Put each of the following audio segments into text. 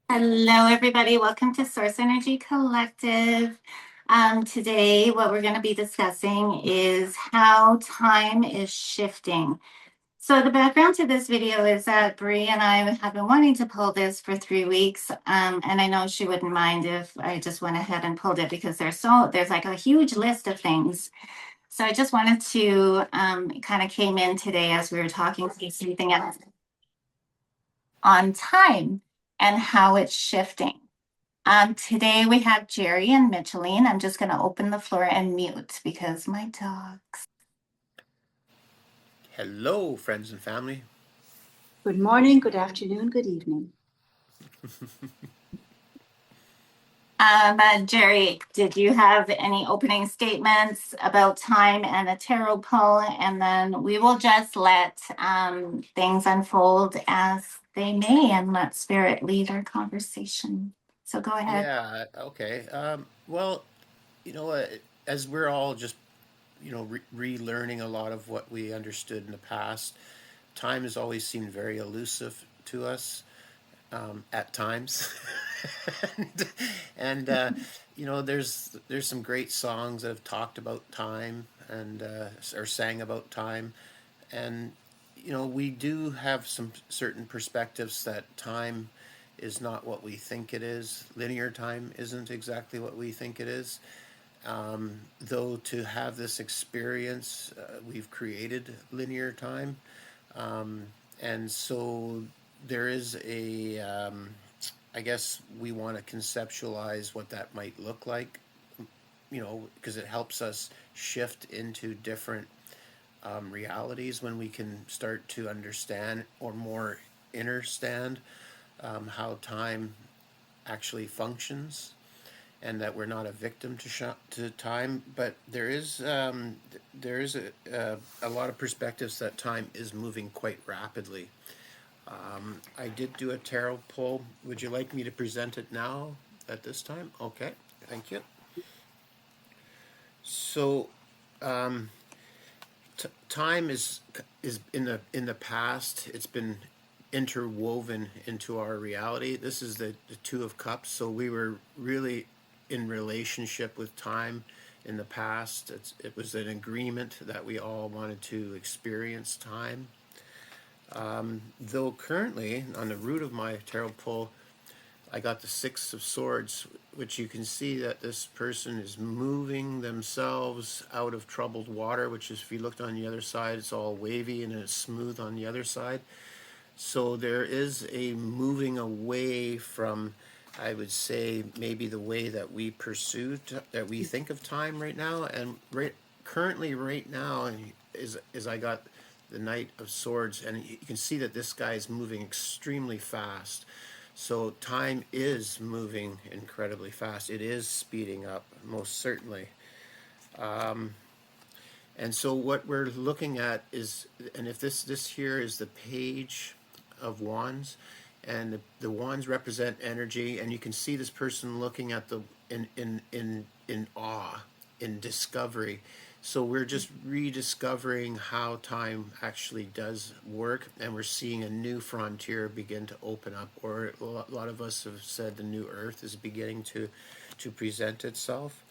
Hello, everybody. Welcome to Source Energy Collective. Today, what we're going to be discussing is how time is shifting. So, the background to this video is that Bree and I have been wanting to pull this for 3 weeks, and I know she wouldn't mind if I just went ahead and pulled it because there's like a huge list of things. So, I just wanted to kind of came in today as we were talking to something else on time and how it's shifting. Today we have Jerry and Micheline. I'm just going to open the floor and mute because my dogs. Hello, friends and family. Good morning, good afternoon, good evening. Jerry, did you have any opening statements about time and a tarot pull? And then we will just let things unfold as they may and let spirit lead our conversation. So go ahead. Yeah, okay. Well, as we're all just, relearning a lot of what we understood in the past, time has always seemed very elusive to us at times. and, there's some great songs that have talked about time and or sang about time. And, we do have some certain perspectives that time is not what we think it is. Linear time isn't exactly what we think it is. Though to have this experience, we've created linear time. And so there is I guess we want to conceptualize what that might look like, because it helps us shift into different realities when we can start to understand or more understand how time actually functions, and that we're not a victim to time. But there is a lot of perspectives that time is moving quite rapidly. I did do a tarot pull. Would you like me to present it now at this time? Okay, thank you. So, time is in the past. It's been interwoven into our reality. This is the Two of Cups. So we were really in relationship with time in the past. It was an agreement that we all wanted to experience time. Though currently, on the root of my tarot pull, I got the Six of Swords, which you can see that this person is moving themselves out of troubled water, which is, if you looked on the other side, it's all wavy and it's smooth on the other side. So there is a moving away from, I would say, maybe the way that we pursue, that we think of time right now. And currently right now is I got the Knight of Swords, and you can see that this guy is moving extremely fast. So time is moving incredibly fast. It is speeding up, most certainly. And so what we're looking at is, and if this here is the Page of Wands, and the wands represent energy, and you can see this person looking at the in awe, in discovery. So we're just rediscovering how time actually does work, and we're seeing a new frontier begin to open up, or a lot of us have said the new earth is beginning to present itself.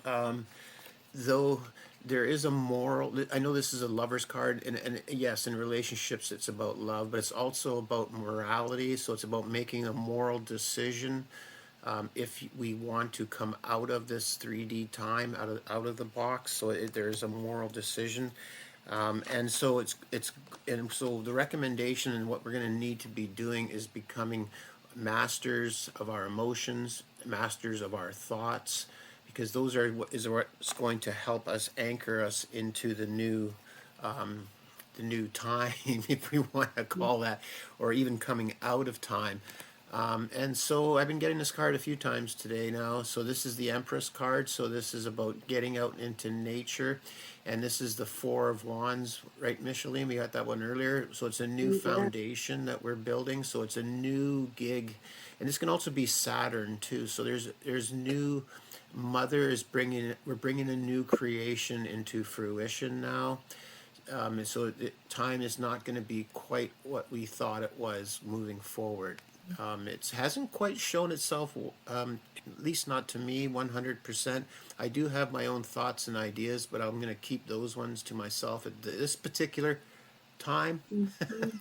Though there is a moral, I know this is a lover's card, and yes, in relationships it's about love, but it's also about morality. So it's about making a moral decision, if we want to come out of this 3D time, out of the box. So there is a moral decision. And so so the recommendation and what we're going to need to be doing is becoming masters of our emotions, masters of our thoughts, because those are what's going to help us anchor us into the new time, if we want to call that, or even coming out of time. And so I've been getting this card a few times today now. So this is the Empress card. So this is about getting out into nature. And this is the Four of Wands, right, Micheline? We got that one earlier. So it's a new foundation that we're building. So it's a new gig. And this can also be Saturn too. So there's new, Mother is we're bringing a new creation into fruition now. Time is not going to be quite what we thought it was moving forward. It hasn't quite shown itself, at least not to me, 100%. I do have my own thoughts and ideas, but I'm going to keep those ones to myself at this particular time. Mhm.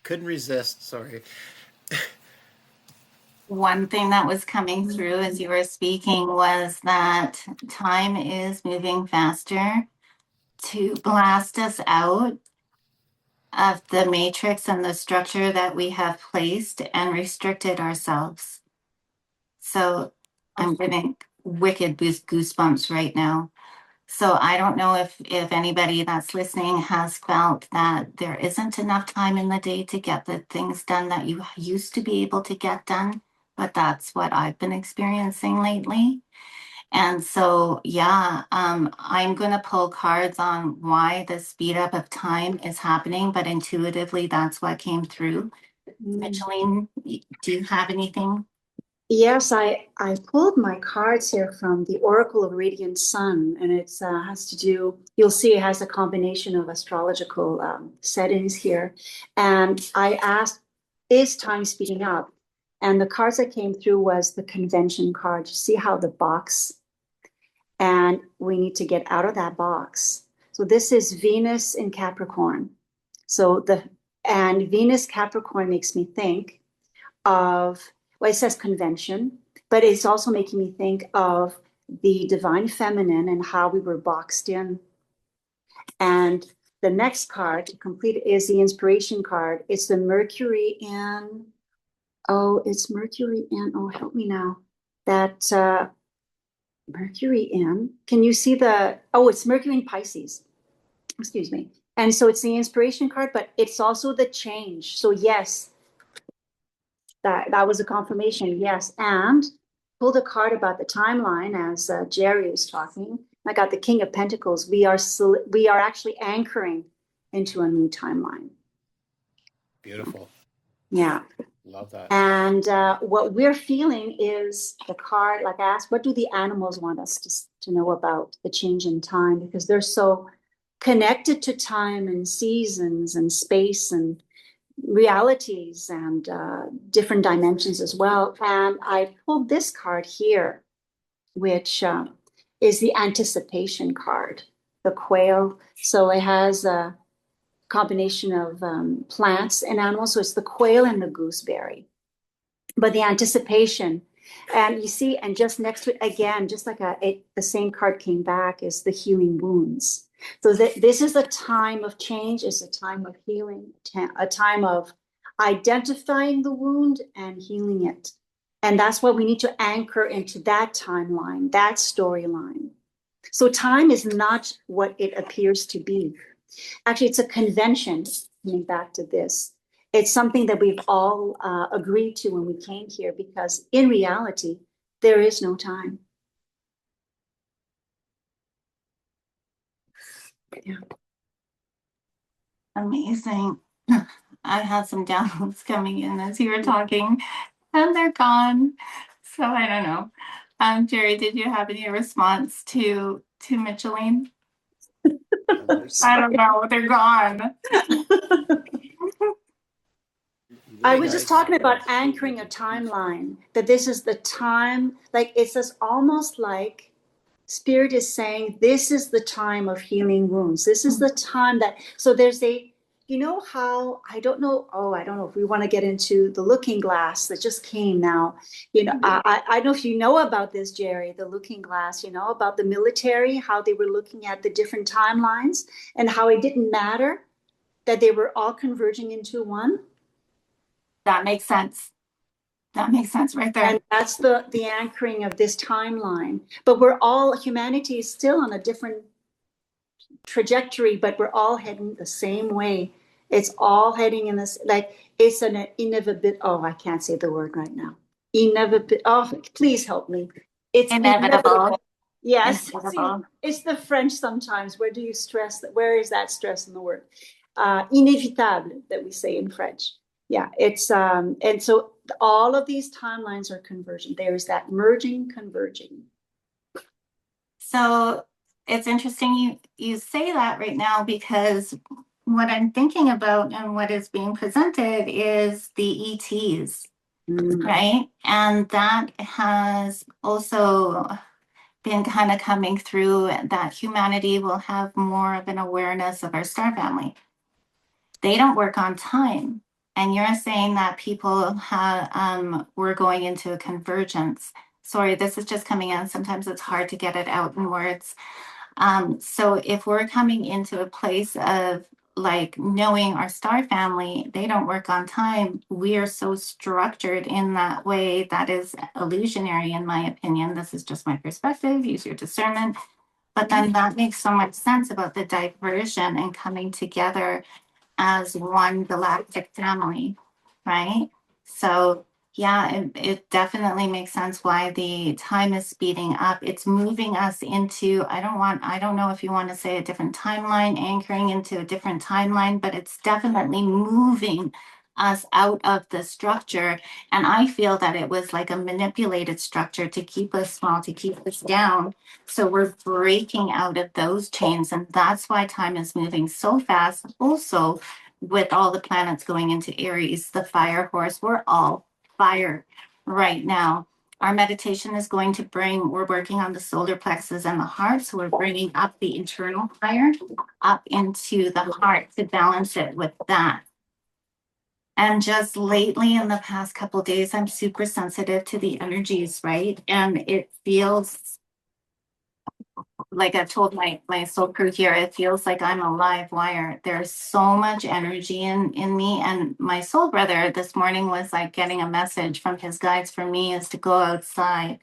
Couldn't resist, sorry. One thing that was coming through as you were speaking was that time is moving faster to blast us out of the matrix and the structure that we have placed and restricted ourselves. So I'm getting wicked goosebumps right now. So I don't know if anybody that's listening has felt that there isn't enough time in the day to get the things done that you used to be able to get done, but that's what I've been experiencing lately. And so, yeah, I'm going to pull cards on why the speed up of time is happening, but intuitively, that's what came through. Micheline, do you have anything? Yes, I pulled my cards here from the Oracle of Radiant Sun, and it has to do, you'll see it has a combination of astrological settings here. And I asked, is time speeding up? And the cards that came through was the convention card. You see how the box, and we need to get out of that box. So this is Venus in Capricorn. And Venus Capricorn makes me think of, well, it says convention, but it's also making me think of the divine feminine and how we were boxed in. And the next card to complete is the inspiration card. It's the Mercury in, it's Mercury in, help me now. That Mercury in, can you see it's Mercury in Pisces, excuse me. And so it's the inspiration card, but it's also the change. So yes, that was a confirmation, yes. And pulled a card about the timeline as Jerry was talking. I got the King of Pentacles. We are actually anchoring into a new timeline. Beautiful. Yeah. Love that. And what we're feeling is the card, like I asked, what do the animals want us to know about the change in time? Because they're so connected to time and seasons and space and realities and different dimensions as well. And I pulled this card here, which is the anticipation card, the quail. So it has a combination of plants and animals. So it's the quail and the gooseberry. But the anticipation, and you see, and just next to it again, just like the same card came back, is the healing wounds. So this is a time of change, it's a time of healing, a time of identifying the wound and healing it. And that's what we need to anchor into that timeline, that storyline. So time is not what it appears to be. Actually, it's a convention, coming back to this. It's something that we've all agreed to when we came here, because in reality, there is no time. Yeah. Amazing. I had some downloads coming in as you were talking, and they're gone. So I don't know. Jerry, did you have any response to Micheline? I don't know. They're gone. I was just talking about anchoring a timeline, that this is the time, like it's just almost like Spirit is saying, this is the time of healing wounds. This is the time that, so there's how, I don't know if we want to get into the looking glass that just came now. I don't know if you know about this, Jerry, the looking glass, about the military, how they were looking at the different timelines and how it didn't matter that they were all converging into one. That makes sense. That makes sense right there. And that's the anchoring of this timeline. But humanity is still on a different trajectory, but we're all heading the same way. It's all heading in this, like it's an inevitable, I can't say the word right now. Please help me. It's inevitable. Yes. Inevitable. It's the French sometimes. Where do you stress that? Where is that stress in the word? Inévitable that we say in French. Yeah, it's and so all of these timelines are converging. There is that merging, converging. So it's interesting you say that right now, because what I'm thinking about and what is being presented is the ETs, right? And that has also been kind of coming through, that humanity will have more of an awareness of our star family. They don't work on time. And you're saying that people we're going into a convergence. Sorry, this is just coming in. Sometimes it's hard to get it out in words. So if we're coming into a place of like knowing our star family, they don't work on time. We are so structured in that way that is illusionary, in my opinion. This is just my perspective. Use your discernment. But then that makes so much sense about the diversion and coming together as one galactic family, right? So yeah, it definitely makes sense why the time is speeding up. It's moving us into, I don't know if you want to say a different timeline, anchoring into a different timeline, but it's definitely moving us out of the structure. And I feel that it was like a manipulated structure to keep us small, to keep us down. So we're breaking out of those chains. And that's why time is moving so fast. Also, with all the planets going into Aries, the fire horse, we're all fire right now. Our meditation is going to we're working on the solar plexus and the heart. So we're bringing up the internal fire up into the heart to balance it with that. And just lately, in the past couple of days, I'm super sensitive to the energies, right? And it feels like I've told my soul crew here, it feels like I'm a live wire. There's so much energy in me. And my soul brother this morning was like getting a message from his guides for me is to go outside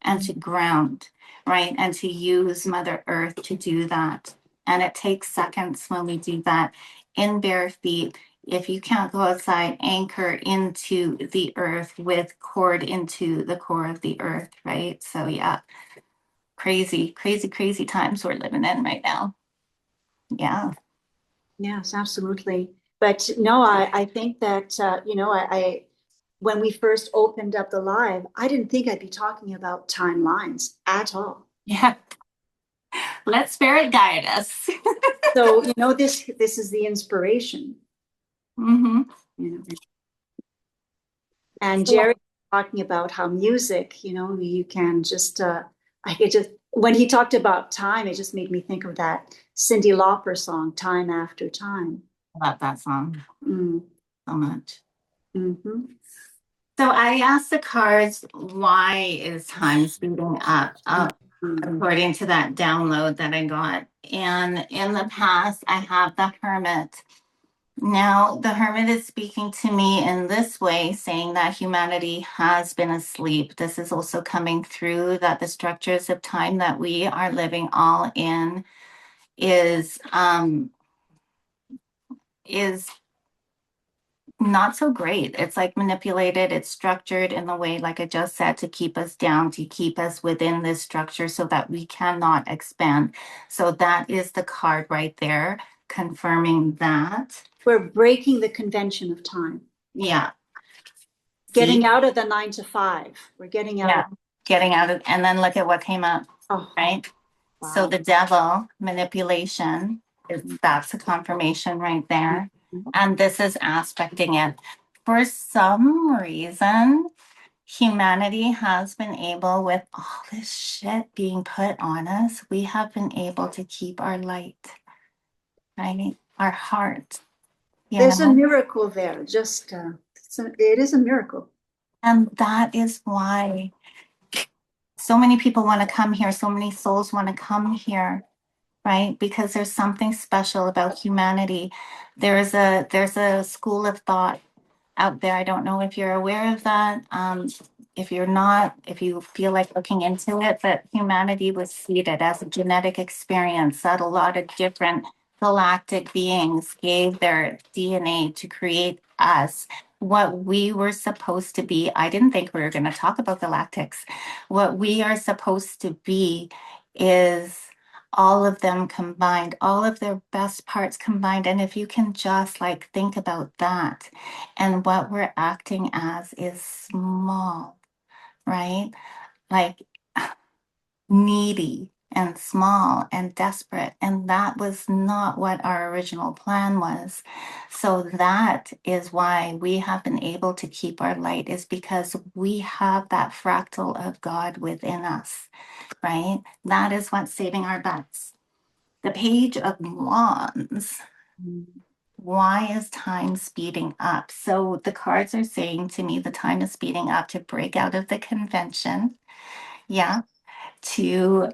and to ground, right? And to use Mother Earth to do that. And it takes seconds when we do that in bare feet. If you can't go outside, anchor into the earth with cord into the core of the earth, right? So yeah, crazy times we're living in right now. Yeah. Yes, absolutely. But no, I think that, when we first opened up the live, I didn't think I'd be talking about timelines at all. Yeah. Let spirit guide us. So, this is the inspiration. Mm-hmm. And Jerry talking about how music, you can just, when he talked about time, it just made me think of that Cyndi Lauper song, Time After Time. Love that song so much. Mm-hmm. So I asked the cards, why is time speeding up, according to that download that I got. And in the past, I have the Hermit. Now, the Hermit is speaking to me in this way, saying that humanity has been asleep. This is also coming through that the structures of time that we are living all in is not so great. It's like manipulated, it's structured in the way, like I just said, to keep us down, to keep us within this structure so that we cannot expand. So that is the card right there, confirming that. We're breaking the convention of time. Yeah. Getting out of the 9 to 5. We're getting out. Yeah. Getting out of, and then look at what came up, right? Wow. So the devil, manipulation, that's a confirmation right there. And this is aspecting it. For some reason, humanity has been able, with all this shit being put on us, we have been able to keep our light, right? Our heart. There's a miracle there. It is a miracle. And that is why so many people want to come here. So many souls want to come here, right? Because there's something special about humanity. There's a school of thought out there. I don't know if you're aware of that. If you're not, if you feel like looking into it, but humanity was seeded as a genetic experience that a lot of different galactic beings gave their DNA to create us. What we were supposed to be, I didn't think we were going to talk about galactics. What we are supposed to be is all of them combined, all of their best parts combined. And if you can just like think about that, and what we're acting as is small, right? Like needy and small and desperate. And that was not what our original plan was. So that is why we have been able to keep our light, is because we have that fractal of God within us, right? That is what's saving our butts. The Page of Wands. Why is time speeding up? So the cards are saying to me the time is speeding up to break out of the convention. Yeah, to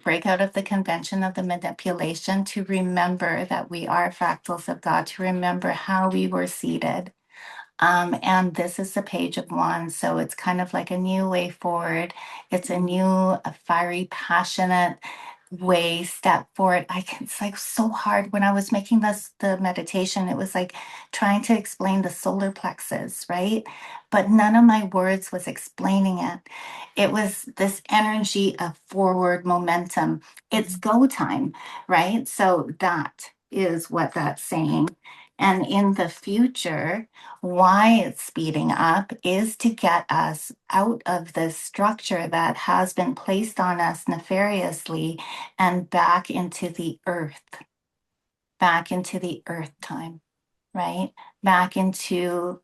break out of the convention of the manipulation, to remember that we are fractals of God, to remember how we were seated. And this is the Page of Wands. So it's kind of like a new way forward. It's a new, a fiery, passionate way step forward. It's like so hard. When I was making the meditation, it was like trying to explain the solar plexus, right? But none of my words was explaining it. It was this energy of forward momentum. It's go time, right? So that is what that's saying. And in the future, why it's speeding up is to get us out of this structure that has been placed on us nefariously and back into the earth, time, right? Back into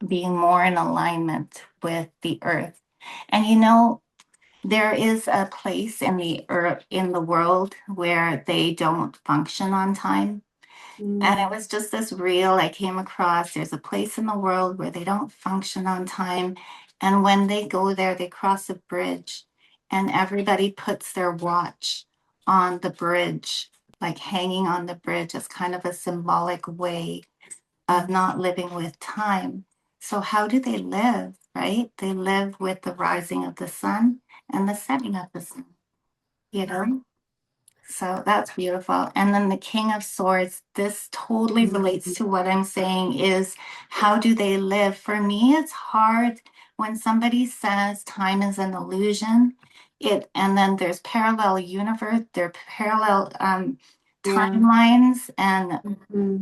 being more in alignment with the earth. And there is a place in the earth, in the world, where they don't function on time. And it was just this reel I came across. There's a place in the world where they don't function on time. And when they go there, they cross a bridge and everybody puts their watch on the bridge, like hanging on the bridge as kind of a symbolic way of not living with time. So, how do they live, right? They live with the rising of the sun and the setting of the sun, you know? So that's beautiful. And then the King of Swords, this totally relates to what I'm saying, is how do they live? For me, it's hard when somebody says time is an illusion. And then there's parallel universe, there are parallel timelines, and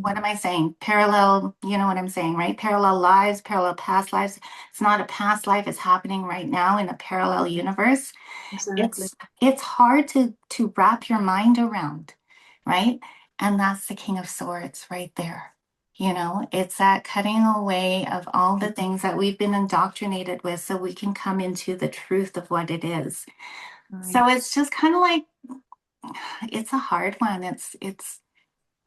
what am I saying? Parallel, you know what I'm saying, right? Parallel lives, parallel past lives. It's not a past life, it's happening right now in a parallel universe. Exactly. It's hard to wrap your mind around, right? And that's the King of Swords right there. It's that cutting away of all the things that we've been indoctrinated with so we can come into the truth of what it is. So it's just kind of like, it's a hard one.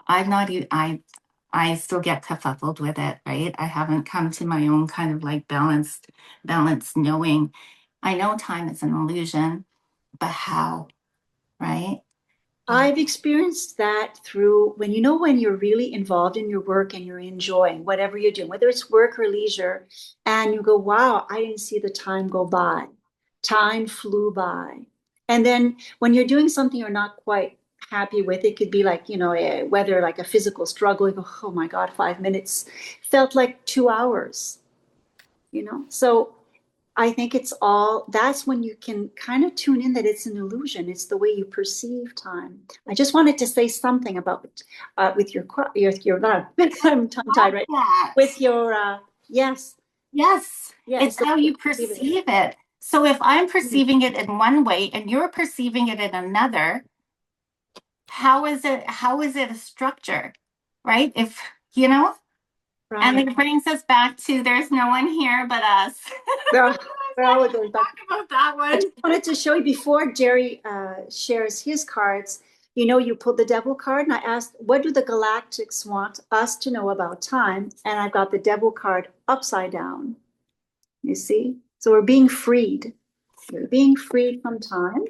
I'm not e- I still get kerfuffled with it, right? I haven't come to my own kind of like balanced knowing. I know time is an illusion, but how, right? I've experienced that through when you're really involved in your work and you're enjoying whatever you're doing, whether it's work or leisure, and you go, wow, I didn't see the time go by. Time flew by. And then when you're doing something you're not quite happy with, it could be like, whether like a physical struggle, you go, oh my God, 5 minutes felt like 2 hours. So I think that's when you can kind of tune in that it's an illusion. It's the way you perceive time. I just wanted to say something about with your not, I'm tongue tied right with your yes. Yes, Yeah, it's it's the how way you you perceive perceive it. So if I'm it. perceiving it in one way and you're perceiving it in another, how is it a structure? Right? If you know, and Right. it brings us back to there's no one here but us. Well, well, Let's talk about that I one. just wanted to show you before Jerry shares his cards. You pulled the devil card, and I asked, what do the galactics want us to know about time? And I've got the devil card upside down. You see? So we're being freed. We're being freed from time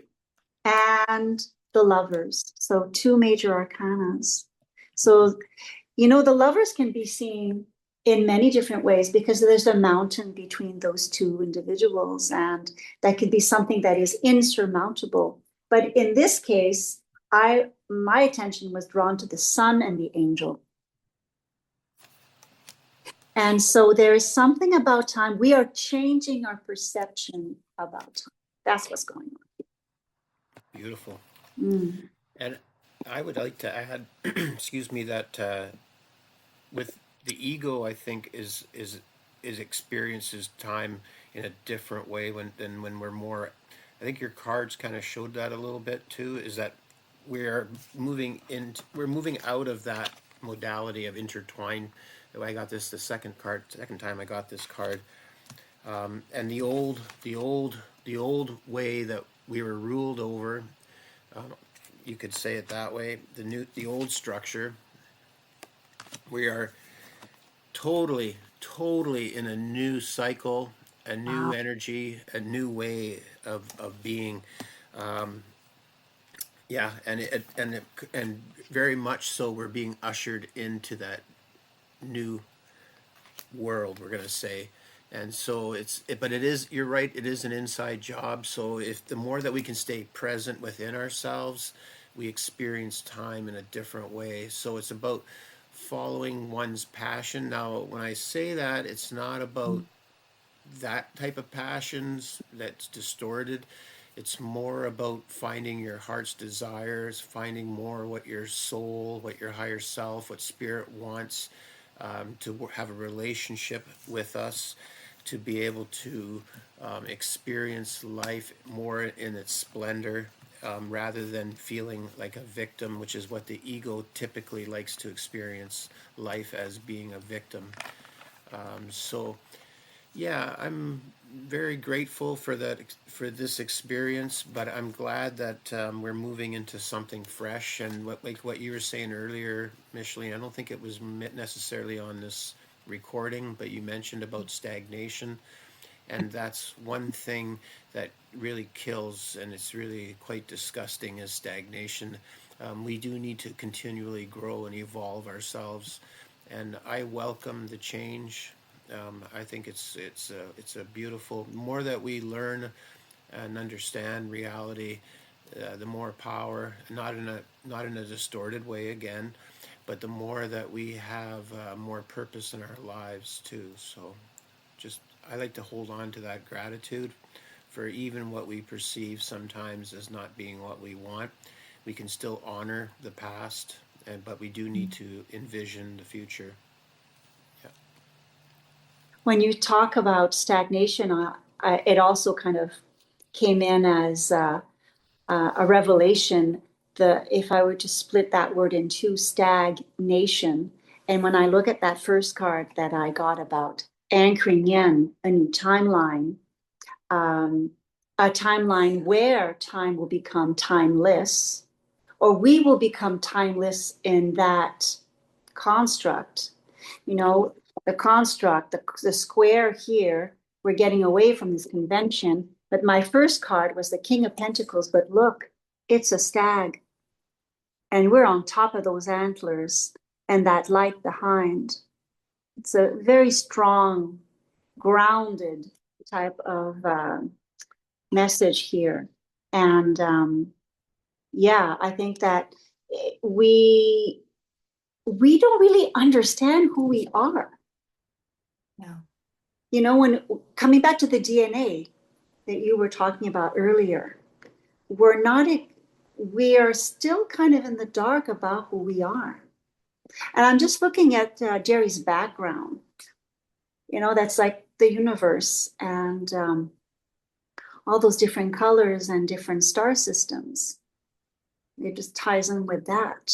and the lovers. So two major arcanas. So, the lovers can be seen in many different ways because there's a mountain between those two individuals, and that could be something that is insurmountable. But in this case, my attention was drawn to the sun and the angel. And so there is something about time. We are changing our perception about time. That's what's going Beautiful. on. And I would like to add, excuse me, that with the ego, I think is experiences time in a different way than when we're more I think your cards kind of showed that a little bit too, is that we're moving out of that modality of intertwine. I got this the second time I got this card, and the old way that we were ruled over, you could say it that way. The old structure. We are totally in a new cycle, a new Wow. energy, a new way of being. Yeah, and very much so, we're being ushered into that new world, we're going to say. And so but it is, you're right, it is an inside job. So if the more that we can stay present within ourselves, we experience time in a different way. So it's about following one's passion. Now, when I say that, it's not about that type of passions that's distorted. It's more about finding your heart's desires, finding more what your soul, what your higher self, what spirit wants, to have a relationship with us, to be able to experience life more in its splendor, rather than feeling like a victim, which is what the ego typically likes to experience life as, being a victim. So yeah, I'm very grateful for for this experience, but I'm glad that we're moving into something fresh. And like what you were saying earlier, Micheline, I don't think it was necessarily on this recording, but you mentioned about stagnation, and that's one thing that really kills, and it's really quite disgusting, is stagnation. We do need to continually grow and evolve ourselves, and I welcome the change. I think it's a beautiful. More that we learn and understand reality, the more power. Not in a distorted way again, but the more that we have more purpose in our lives too. So, just I like to hold on to that gratitude for even what we perceive sometimes as not being what we want. We can still honor the past, but we do need to envision the future. Yeah. When you talk about stagnation, it also kind of came in as a revelation. If I were to split that word in two, stagnation, and when I look at that first card that I got about anchoring in a new timeline, um, a timeline where time will become timeless, or we will become timeless in that construct. You know, the construct, the square here, we're getting away from this convention. But my first card was the King of Pentacles, but look, it's a stag. And we're on top of those antlers and that light behind. It's a very strong, grounded type of message here. And yeah, I think that we don't really understand who we are. No. You know, when coming back to the DNA that you were talking about earlier, we are still kind of in the dark about who we are. And I'm just looking at Jerry's background. You know, that's like the universe and all those different colors and different star systems. It just ties in with that.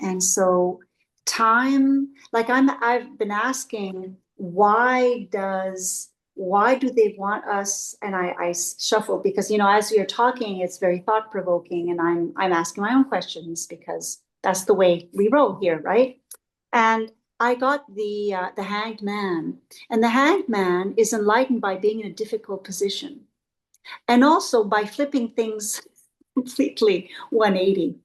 And so time, like I've been asking, why do they want us? And I shuffle because, you know, as you're talking, it's very thought provoking, and I'm asking my own questions because that's the way we roll here, right? And I got the Hanged Man, and the Hanged Man is enlightened by being in a difficult position, and also by flipping things completely 180.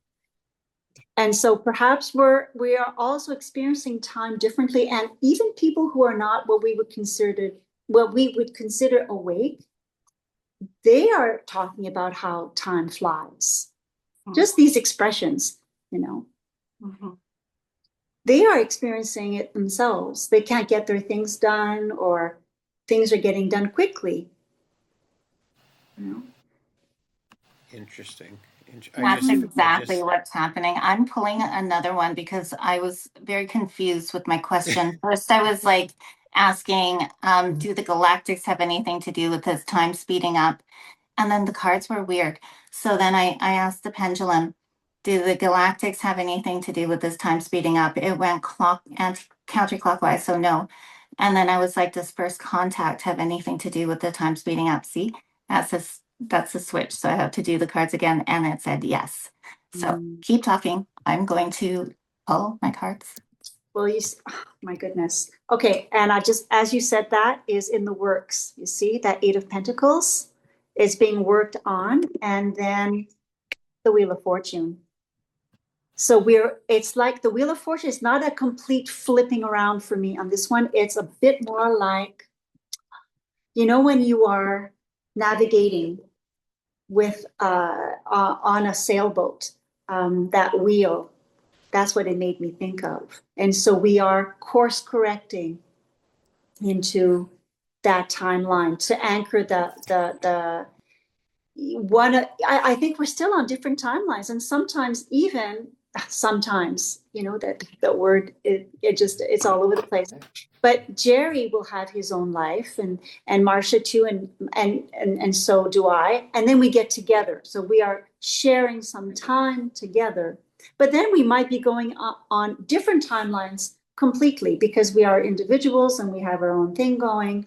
And so perhaps we are also experiencing time differently. And even people who are not what we would consider awake, they are talking about how time flies. Just these expressions, you know. They are experiencing it themselves. They can't get their things done, or things are getting done quickly. You know? Interesting. That's exactly what's happening. I'm pulling another one because I was very confused with my question. First, I was like asking, do the galactics have anything to do with this time speeding up? And then the cards were weird. So then I asked the pendulum, do the galactics have anything to do with this time speeding up? It went counterclockwise, so no. And then I was like, does first contact have anything to do with the time speeding up? See, that's a switch. So I have to do the cards again, and it said yes. So keep talking. I'm going to pull my cards. Well, oh, my goodness. Okay, and I just, as you said, that is in the works. You see, that Eight of Pentacles is being worked on, and then the Wheel of Fortune. So it's like the Wheel of Fortune is not a complete flipping around for me on this one. It's a bit more like, when you are navigating with on a sailboat, that wheel, that's what it made me think of. And so we are course correcting into that timeline to anchor the one. I think we're still on different timelines, and sometimes that the word, it's all over the place. But Jerry will have his own life, and Marcia too, and so do I. And then we get together, so we are sharing some time together. But then we might be going on different timelines completely, because we are individuals and we have our own thing going.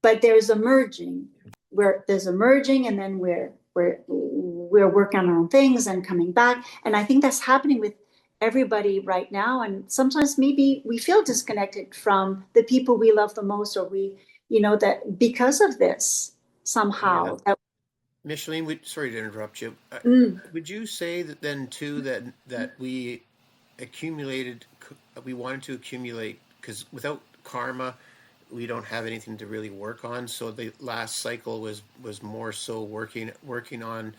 But there's a merging, and then we're working on our own things and coming back. And I think that's happening with everybody right now. And sometimes maybe we feel disconnected from the people we love the most, or that because of this somehow. Yeah. Micheline, sorry to interrupt you. Would you say that then too that we wanted to accumulate, because without karma, we don't have anything to really work on. So the last cycle was more so working on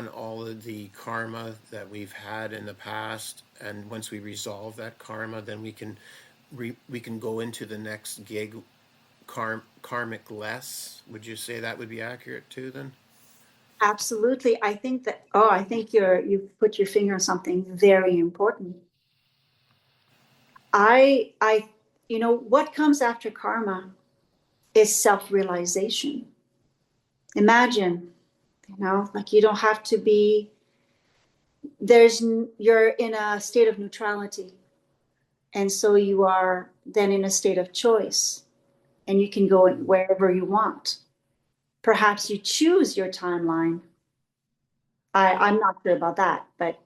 all of the karma that we've had in the past, and once we resolve that karma, then we can go into the next gig karmic less. Would you say that would be accurate too then? Absolutely. I think you've put your finger on something very important. What comes after karma is self-realization. Imagine, like you don't have to be, you're in a state of neutrality. And so you are then in a state of choice, and you can go wherever you want. Perhaps you choose your timeline. I'm not sure about that, but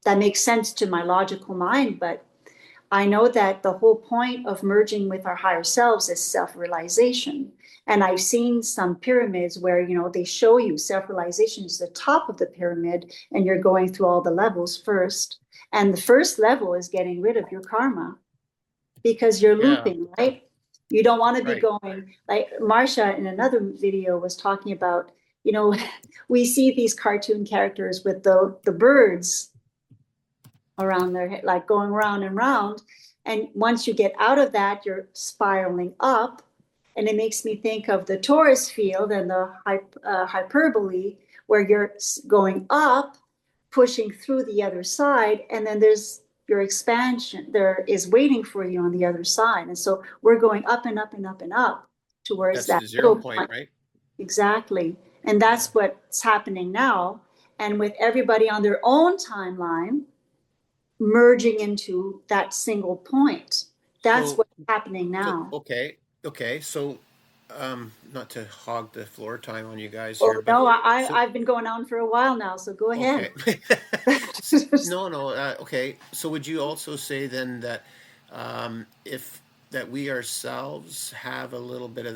that makes sense to my logical mind. But I know that the whole point of merging with our higher selves is self-realization. And I've seen some pyramids where, they show you self-realization is the top of the pyramid, and you're going through all the levels first. And the first level is getting rid of your karma, because you're looping, right? You don't want to be going, like Marcia in another video was talking about, we see these cartoon characters with the birds around their head, like going round and round. And once you get out of that, you're spiraling up. And it makes me think of the torus field and the hyperbole, where you're going up, pushing through the other side. And then there's your expansion there is waiting for you on the other side. And so we're going up and up and up and up towards That's that the 0 point, right? Exactly. And that's what's happening now. And with everybody on their own timeline, merging into that single point. That's what's happening now. Okay. So, not to hog the floor time on you guys Oh, here, but no, I've been going on for a while now, so go ahead. okay. No. Okay. So, would you also say then that if that we ourselves have a little bit of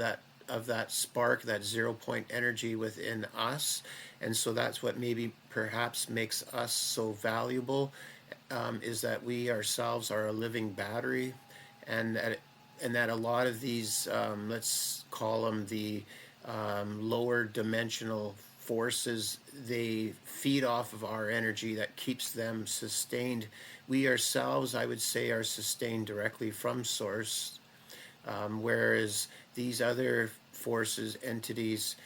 that spark, that 0 point energy within us, and so that's what maybe perhaps makes us so valuable, is that we ourselves are a living battery, and that a lot of these, let's call them the lower dimensional forces, they feed off of our energy that keeps them sustained. We ourselves, I would say, are sustained directly from source, whereas these other forces, entities,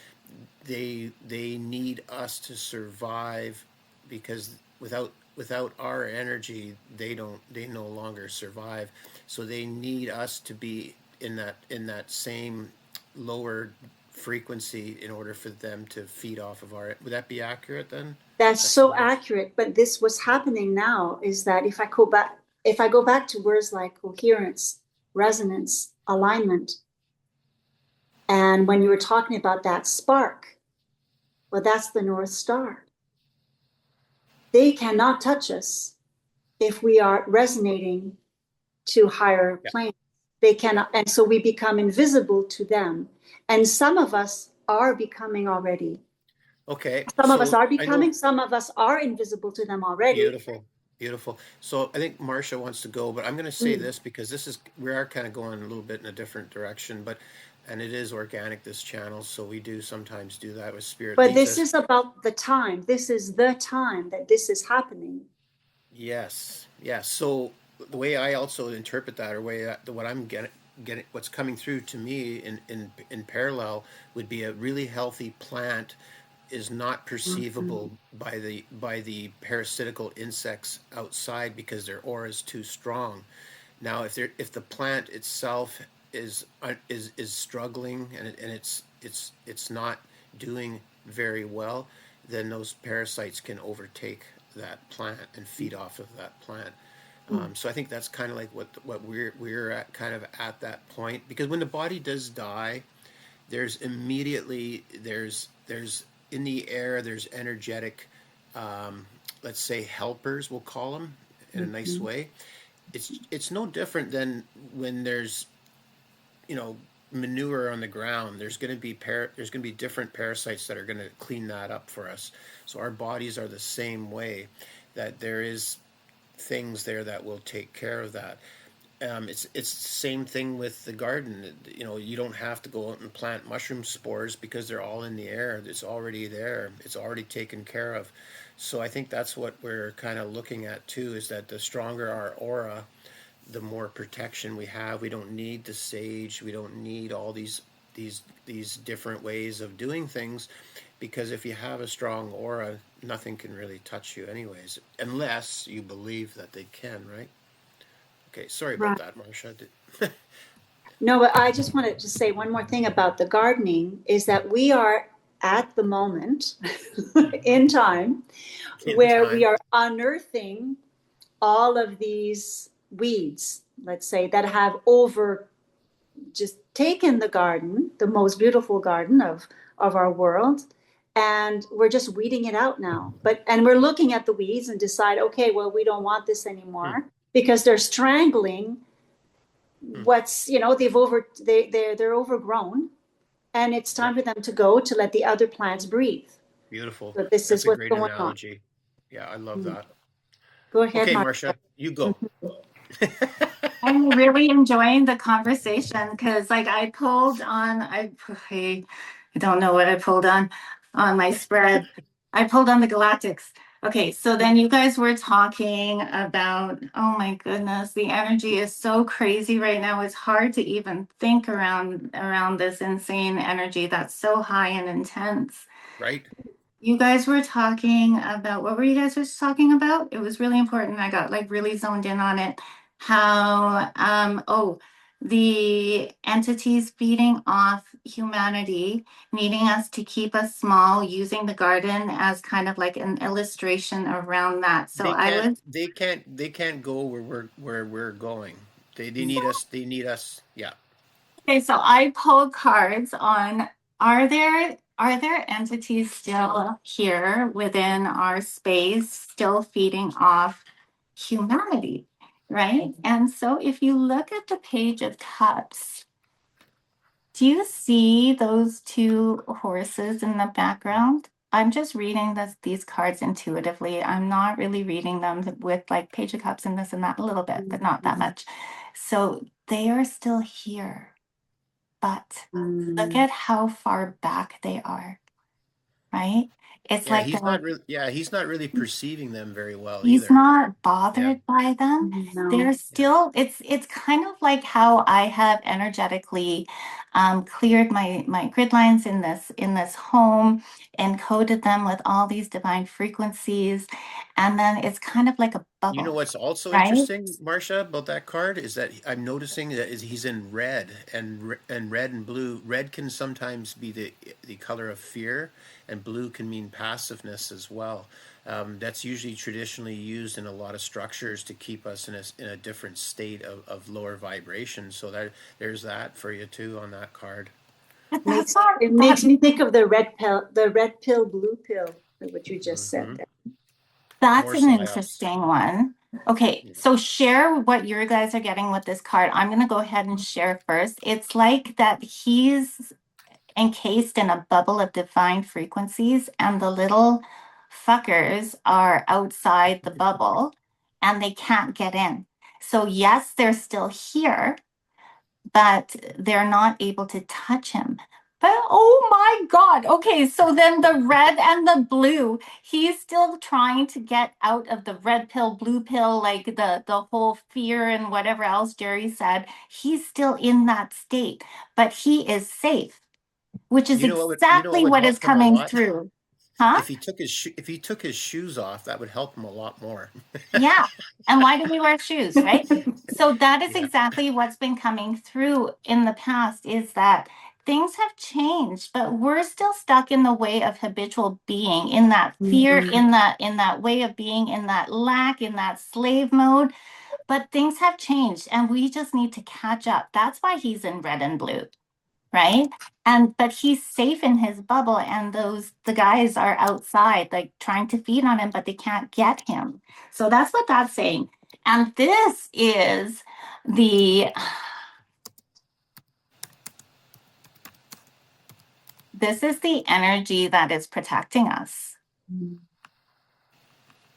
they need us to survive, because without our energy, they no longer survive. So they need us to be in that same lower frequency in order for them to feed off of our. Would that be accurate then? That's That's the so way. accurate. But this what's happening now is that if I go back to words like coherence, resonance, alignment, and when you were talking about that spark, well, that's the North Star. They cannot touch us if we are resonating to higher Yeah. planes. They Yeah. cannot, and so we become invisible to them. And some of us are becoming already. Okay. Some of us So are I know. becoming, some of us are invisible to them already. Beautiful. Beautiful. So I think Marcia wants to go, but I'm going to say Mm. this because we are kind of going a little bit in a different direction, and it is organic, this channel. So we do sometimes do that with spirit But leads this us. is about the time. This is the time that this is happening. Yes. Yes. So the way I also interpret that, or what I'm getting, what's coming through to me in parallel would be a really healthy plant is not perceivable Mhm. by the parasitical insects outside because their aura is too strong. Now, if the plant itself is struggling and it's not doing very well, then those parasites can overtake that plant and feed off of that plant. Mm. So I think that's kind of like what we're at, kind of at that point, because when the body does die, there's immediately there's in the air, there's energetic, um, let's say helpers, we'll call them in a nice Mhm. way. It's no different than when there's, you know, manure on the ground. There's going to be different parasites that are going to clean that up for us. So our bodies are the same way, that there is things there that will take care of that. It's the same thing with the garden. You know, you don't have to go out and plant mushroom spores because they're all in the air. It's already there. It's already taken care of. So I think that's what we're kind of looking at too, is that the stronger our aura, the more protection we have. We don't need the sage. We don't need all these different ways of doing things, because if you have a strong aura, nothing can really touch you anyways, unless you believe that they can, right? Okay, sorry about Right. that, Marcia. No, but I just wanted to say one more thing about the gardening is that we are at the moment in time In where we time. are unearthing all of these weeds, let's say, that have over just taken the garden, the most beautiful garden of our world, and we're just weeding it out now. And we're looking at the weeds and decide, okay, well, we don't want this Hmm, anymore because they're strangling hmm. what's, they're overgrown, and it's Yeah, time for them to go to let the other plants breathe. beautiful. So this That's is a what's great going on. analogy. Yeah, I love Mm. that. Go ahead, Okay, Mark. Marcia, you go. I'm really enjoying the conversation because, like, I don't know what I pulled on my spread. I pulled on the galactics. Okay, so then you guys were talking about, oh my goodness, the energy is so crazy right now. It's hard to even think around this insane energy that's so high and intense. Right? You guys were talking about what were you guys just talking about? It was really important. I got like really zoned in on it. How the entities feeding off humanity, needing us to keep us small, using the garden as kind of like an illustration around that. So They I can't. was They can't go where we're going. They need us. They need us. Yeah. Okay, so I pulled cards on are there entities still here within our space, still feeding off humanity, right? And so if you look at the Page of Cups, do you see those two horses in the background? I'm just reading these cards intuitively. I'm not really reading them with like Page of Cups and this and that a little bit, but not that much. So they are still here. But look Mm. at how far back they are, right? It's Yeah. like He's not really. Yeah. He's not really perceiving them very well he's either. not Yeah. bothered by them. No. They're Yeah. still, it's kind of like how I have energetically cleared my grid lines in this home, encoded them with all these divine frequencies. and then it's kind of like a You know bubble, what's also right? interesting, Marcia, about that card is that I'm noticing that he's in red and red and blue. Red can sometimes be the color of fear, and blue can mean passiveness as well. That's usually traditionally used in a lot of structures to keep us in a different state of lower vibration. So there's that for you too on that card. But that's Makes not it that makes me think of the red pill, blue pill, what you just said Hmm. there. That's More an psyops. interesting one. Okay, Yeah. so share what you guys are getting with this card. I'm going to go ahead and share first. It's like that he's encased in a bubble of divine frequencies, and the little fuckers are outside the bubble and they can't get in. So, yes, they're still here, but they're not able to touch him. But oh my God. Okay, so then the red and the blue, he's still trying to get out of the red pill, blue pill, like the whole fear and whatever else Jerry said. He's still in that state, but he is safe, which is You know what exactly would what is help him a coming lot? through. Huh? If he took his shoes off, that would help him a lot more. Yeah. And why do we wear shoes, right? So that is Yeah. exactly what's been coming through in the past is that things have changed, but we're still stuck in the way of habitual being, in that fear, in that way of being, in that lack, in that slave mode. But things have changed and we just need to catch up. That's why he's in red and blue, right? And but he's safe in his bubble, and the guys are outside, like trying to feed on him, but they can't get him. So that's what that's saying. And the this is the energy that is protecting us.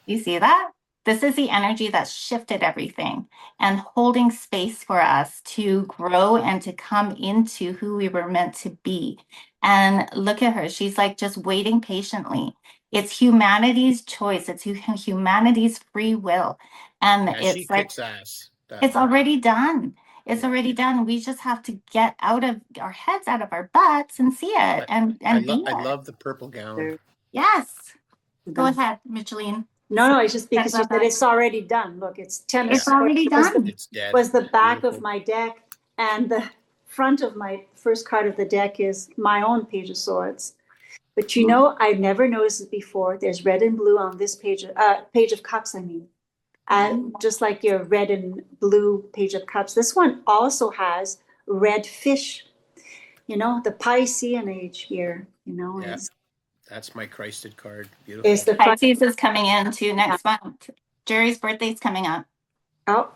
You see that? This is the energy that shifted everything and holding space for us to grow and to come into who we were meant to be. And look at her. She's like just waiting patiently. It's humanity's choice, it's humanity's free will. And Yeah, she it's like, kicks ass, that it's one. already done. It's Yeah. already done. We just have to get out of our heads, out of our butts, and see it I and be I it. love the purple gown. There. Yes. Go Done. ahead, Micheline. No, no, it's just Talk because you about said that. it's already done. Look, it's Ten of Yeah, It's Swords already done. it's dead. was the back of Beautiful. my deck, and the front of my first card of the deck is my own Page of Swords. But you know, I've never noticed it before. There's red and blue on this Page of Cups, I mean. And just like your red and blue Page of Cups, this one also has red fish, the Piscean age here, Yeah, that's my Christed card. is Beautiful. the Christ. Pisces is coming in too next month. Jerry's birthday's coming up. Oh,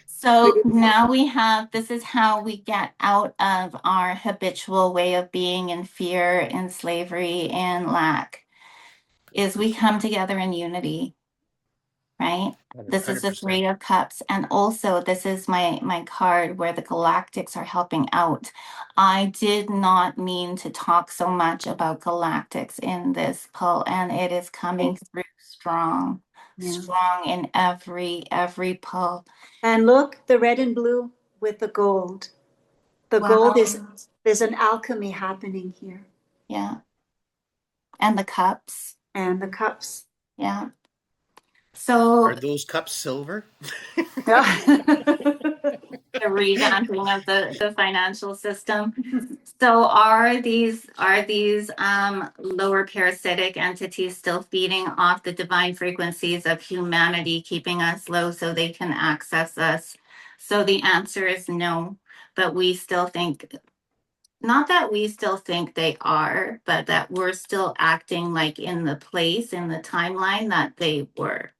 So now we have this is how we get out of our habitual way of being in fear, in slavery, and lack, is we come together in unity, right? This is the 100%. Three of Cups. And also this is my card where the galactics are helping out. I did not mean to talk so much about galactics in this pull, and it is coming through strong, yeah. strong in every pull. And look, the red and blue with the gold. The gold is, Wow. there's an alchemy happening here. Yeah. And the cups. And the cups. Yeah. So Are those cups silver? Yeah. the revamping of the financial system. So are these lower parasitic entities still feeding off the divine frequencies of humanity, keeping us low so they can access us? So the answer is no, but we still think not that we still think they are, but that we're still acting like in the place, in the timeline that they were.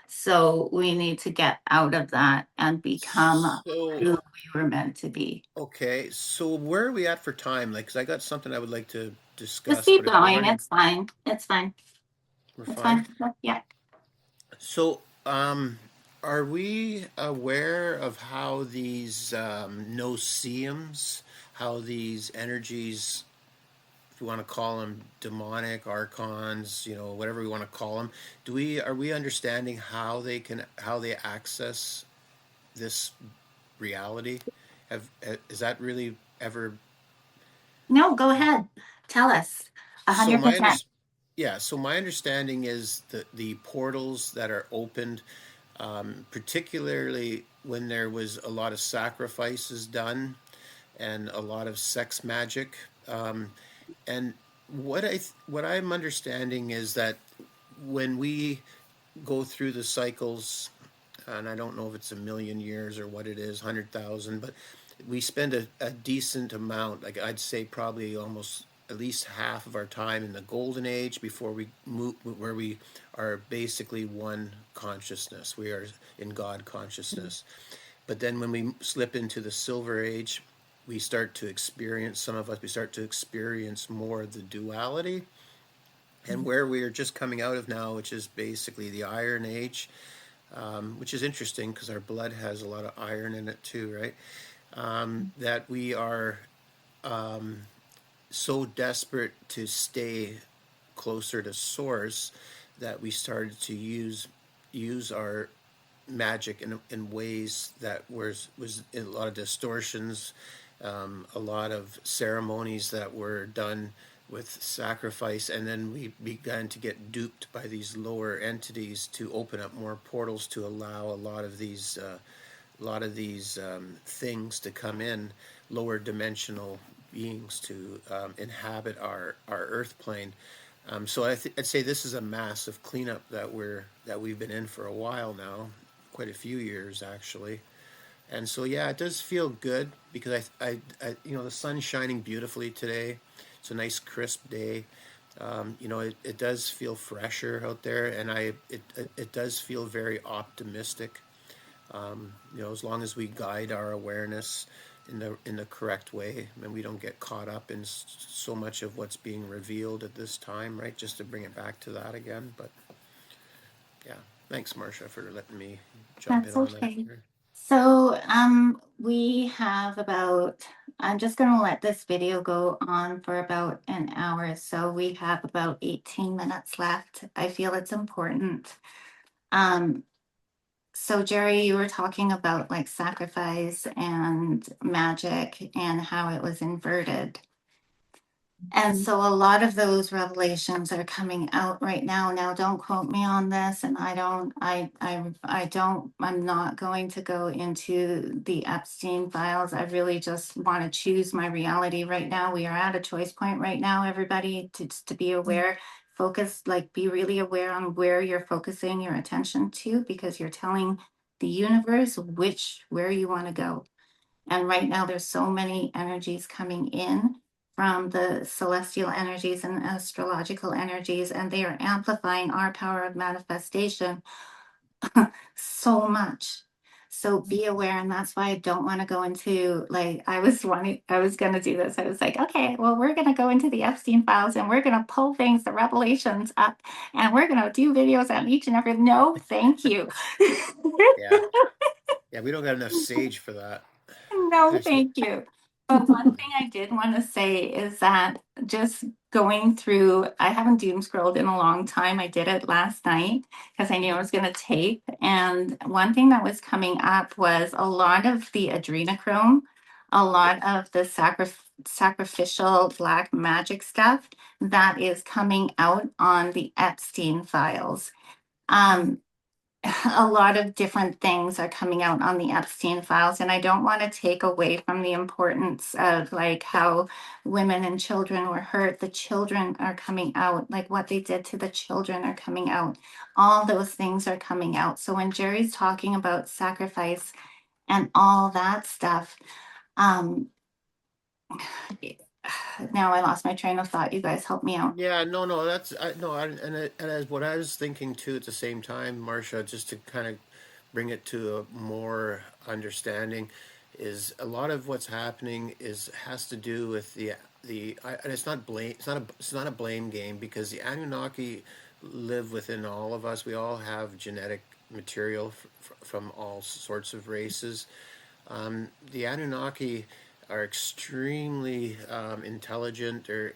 So we need to get out of that and become So, who we were meant to be. okay, so where are we at for time? Like, 'cause I got something I would like to Just discuss, keep but if we're going. running, It's fine. It's fine. we're It's fine. fine. Yeah. So, are we aware of how these no-see-ums, how these energies, if you want to call them demonic archons, whatever we want to call them, are we understanding how they access this reality? Is that really ever? No, go ahead. Tell us. So 100%. Yeah, so my understanding is that the portals that are opened, particularly when there was a lot of sacrifices done and a lot of sex magic, and what I'm understanding is that when we go through the cycles, and I don't know if it's a million years or what it is, 100,000, but we spend a decent amount, like I'd say probably almost at least half of our time in the golden age before we move, where we are basically one consciousness. We are in God consciousness. But then when we slip into the silver age, we start to experience, some of us, we start to experience more of the duality. And where we are just coming out of now, which is basically the Iron Age, which is interesting because our blood has a lot of iron in it too, right? That we are so desperate to stay closer to source that we started to use our magic in ways that was a lot of distortions, a lot of ceremonies that were done with sacrifice, and then we began to get duped by these lower entities to open up more portals to allow a lot of these things to come in, lower dimensional beings to inhabit our Earth plane. So I'd say this is a massive cleanup that we've been in for a while now, quite a few years actually. And so yeah, it does feel good because the sun's shining beautifully today. It's a nice crisp day. It does feel fresher out there, and it does feel very optimistic. As long as we guide our awareness in the correct way, and we don't get caught up in so much of what's being revealed at this time, right? Just to bring it back to that again. But yeah, thanks, Marcia, for letting me jump in That's on that. okay. So, we have about, I'm just going to let this video go on for about an hour. So we have about 18 minutes left. I feel it's important. Um, so Jerry, you were talking about like sacrifice and magic and how it was inverted. And so a lot of those revelations are coming out right now. Now, don't quote me on this, and I'm not going to go into the Epstein files. I really just want to choose my reality right now. We are at a choice point right now, everybody, to be aware, focus, like be really aware on where you're focusing your attention to, because you're telling the universe where you want to go. And right now, there's so many energies coming in from the celestial energies and astrological energies, and they are amplifying our power of manifestation so much. So be aware, and that's why I don't want to go into like I was gonna do this. I was like, okay, well, we're gonna go into the Epstein files and we're gonna pull things, the revelations up, and we're gonna do videos on each and every. No, thank you. Yeah, yeah, we don't got enough sage for that. No, thank you. But one thing I did want to say is that just going through, I haven't doom scrolled in a long time. I did it last night because I knew I was going to tape. And one thing that was coming up was a lot of the adrenochrome, a lot of the sacrificial black magic stuff that is coming out on the Epstein files. Um, a lot of different things are coming out on the Epstein files, and I don't want to take away from the importance of like how women and children were hurt. The children are coming out, like what they did to the children are coming out. All those things are coming out. So when Jerry's talking about sacrifice and all that stuff, um, now I lost my train of thought. You guys help me out. Yeah, no, that's no, and as what I was thinking too at the same time, Marcia, just to kind of bring it to a more understanding, is a lot of what's happening is has to do with and it's not blame, it's not a blame game because the Anunnaki live within all of us. We all have genetic material from all sorts of races. The Anunnaki are extremely intelligent. They're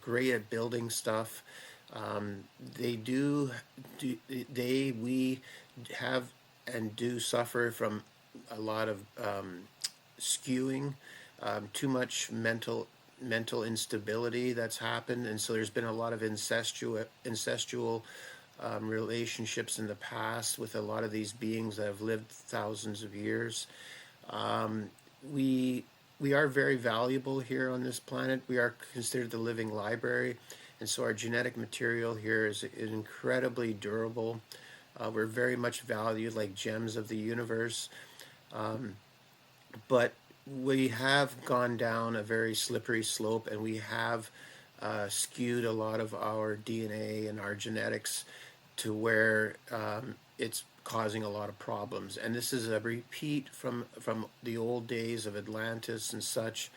great at building stuff. They we have and do suffer from a lot of skewing, too much mental. mental instability that's happened, and so there's been a lot of incestual relationships in the past with a lot of these beings that have lived thousands of years. Um, we we are very valuable here on this planet. We are considered the living library, and so our genetic material here is incredibly durable. We're very much valued like gems of the universe. Um, but we have gone down a very slippery slope, and we have skewed a lot of our DNA and our genetics to where it's causing a lot of problems. And this is a repeat from the old days of Atlantis and such,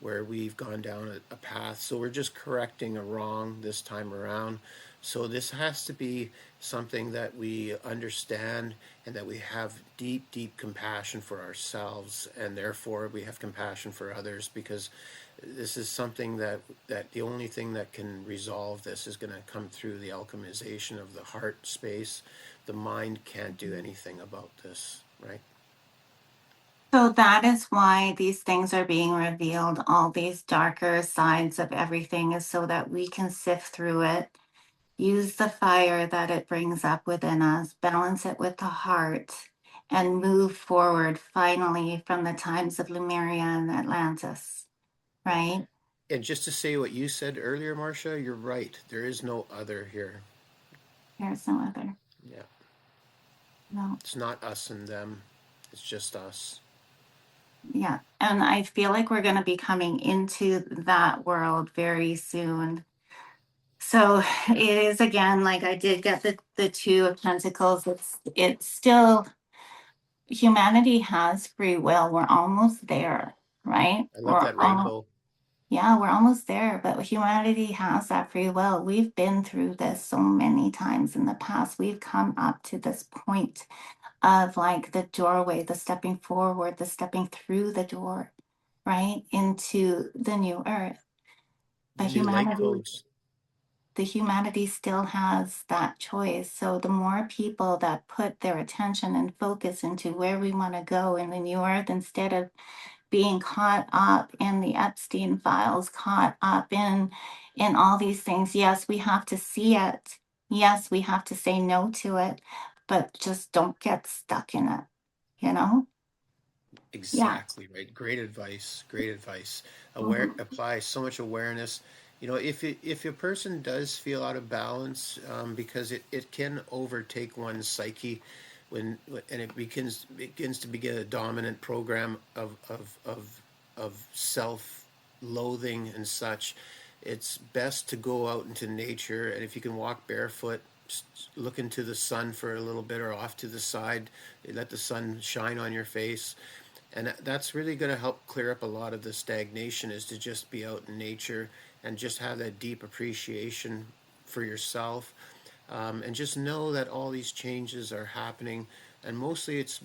where we've gone down a path. So we're just correcting a wrong this time around. So this has to be something that we understand, and that we have deep, deep compassion for ourselves, and therefore we have compassion for others, because this is something that the only thing that can resolve this is going to come through the alchemization of the heart space. The mind can't do anything about this, right? So that is why these things are being revealed. All these darker sides of everything is so that we can sift through it, use the fire that it brings up within us, balance it with the heart, and move forward finally from the times of Lemuria and Atlantis, Yeah. right? And just to say what you said earlier, Marcia, you're right. There is no other here. There's no other. Yeah. No. It's not us and them. It's just us. Yeah. And I feel like we're going to be coming into that world very soon. So it is again, like I did get the Two of Pentacles. It's still, humanity has free will. We're almost there, right? I love that rainbow. Yeah, we're almost there, but humanity has that free will. We've been through this so many times in the past. We've come up to this point of like the doorway, the stepping forward, the stepping through the door, right? Into the new earth. The But new light codes. the humanity still has that choice. So the more people that put their attention and focus into where we want to go in the new earth, instead of being caught up in the Epstein files, caught up in all these things. Yes, we have to see it. Yes, we have to say no to it, but just don't get stuck in it, you know? Yeah. Exactly right. Great advice. Great advice. Mhm. Apply so much awareness. You know, if a person does feel out of balance, because it can overtake one's psyche, and it begins to begin a dominant program of self-loathing and such. It's best to go out into nature, and if you can walk barefoot, look into the sun for a little bit or off to the side, let the sun shine on your face, and that's really going to help clear up a lot of the stagnation, is to just be out in nature and just have that deep appreciation for yourself, and just know that all these changes are happening, and mostly it's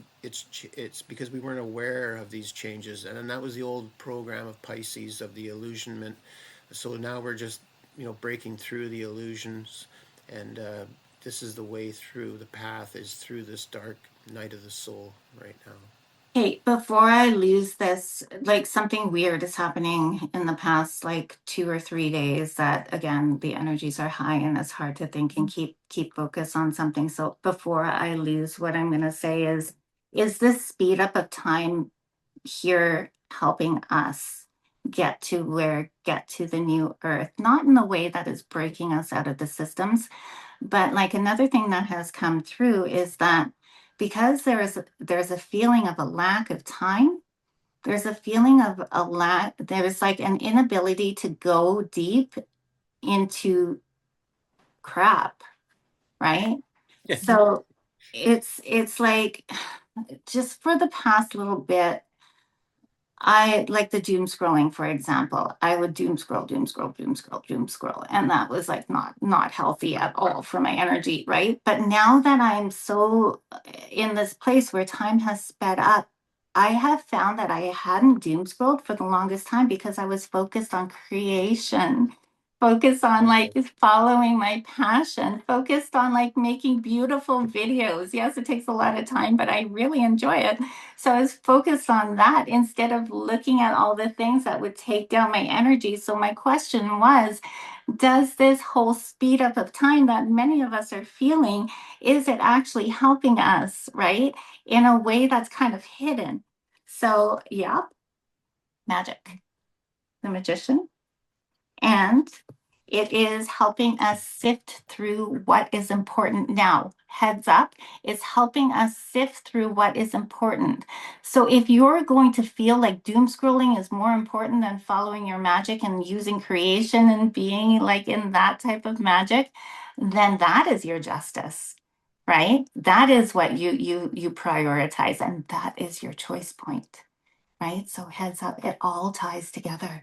because we weren't aware of these changes, and that was the old program of Pisces, of the illusionment. So now we're just, breaking through the illusions, and this is the way through. The path is through this dark night of the soul right now. Hey, before I lose this, like something weird is happening in the past like 2 or 3 days that again the energies are high and it's hard to think and keep focus on something. So before I lose, what I'm gonna say is this speed up of time here helping us get to the new earth, not in the way that is breaking us out of the systems, but like another thing that has come through is that because there's a feeling of a lack of time, there's a feeling of a lack, there's like an inability to go deep into crap, right? Yeah. So it's like just for the past little bit, I like the doom scrolling, for example. I would doom scroll, doom scroll, doom scroll, doom scroll, and that was like not healthy at all for my energy, right? But now that I'm so in this place where time has sped up, I have found that I hadn't doom scrolled for the longest time because I was focused on creation focus on like following my passion, focused on like making beautiful videos. Yes, it takes a lot of time, but I really enjoy it. So I was focused on that instead of looking at all the things that would take down my energy. So my question was, does this whole speed up of time that many of us are feeling, is it actually helping us, right? In a way that's kind of hidden. So, yeah, magic, the magician. And it is helping us sift through what is important now. Heads up, it's helping us sift through what is important. So if you're going to feel like doom scrolling is more important than following your magic and using creation and being like in that type of magic, then that is your justice, right? That is what you prioritize, and that is your choice point, right? So heads up, it all ties together.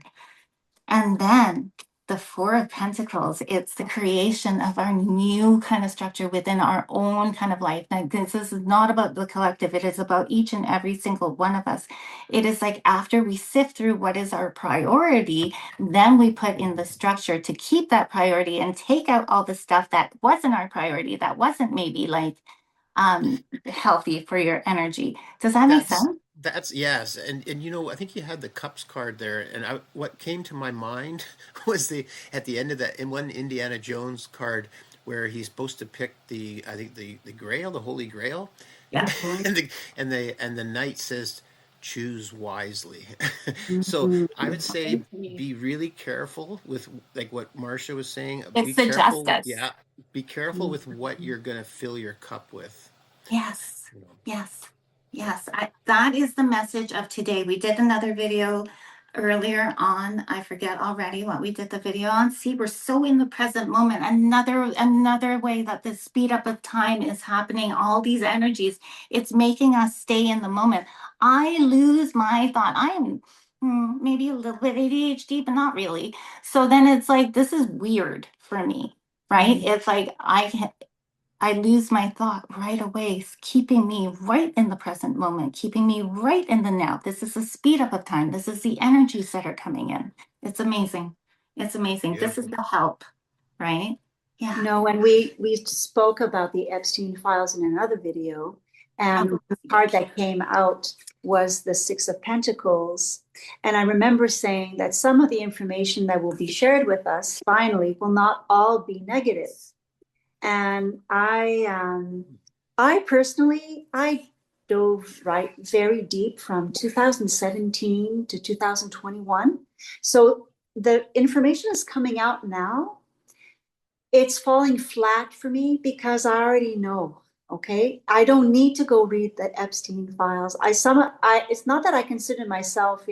And then the Four of Pentacles, it's the creation of our new kind of structure within our own kind of life. Now, this is not about the collective, it is about each and every single one of us. It is like after we sift through what is our priority, then we put in the structure to keep that priority and take out all the stuff that wasn't our priority, that wasn't maybe like healthy for your energy. Does that make That's sense? that's yes, and I think you had the cups card there, and what came to my mind was the at the end of that in one Indiana Jones card where he's supposed to pick the I think the Grail, the Holy Grail, Yeah. and the knight says choose wisely. So Mhm. I would say be really careful with like what Marcia was saying. Be It's the careful, justice. yeah, be careful with what you're gonna fill your cup with. Yes, You know. yes, yes. That is the message of today. We did another video earlier on. I forget already what we did the video on. See, we're so in the present moment. Another way that the speed up of time is happening, all these energies, it's making us stay in the moment. I lose my thought. I am maybe a little bit ADHD, but not really. So then it's like, this is weird for me, right? It's like I lose my thought right away, keeping me right in the present moment, keeping me right in the now. This is the speed up of time. This is the energies that are coming in. It's amazing. It's amazing. This is Beautiful. the help, right? Yeah. No, when we spoke about the Epstein files in another video, and the card that came out was the Six of Pentacles. And I remember saying that some of the information that will be shared with us finally will not all be negative. And I personally, I dove right very deep from 2017 to 2021. So the information is coming out now. It's falling flat for me because I already know. Okay, I don't need to go read the Epstein files. It's not that I consider myself,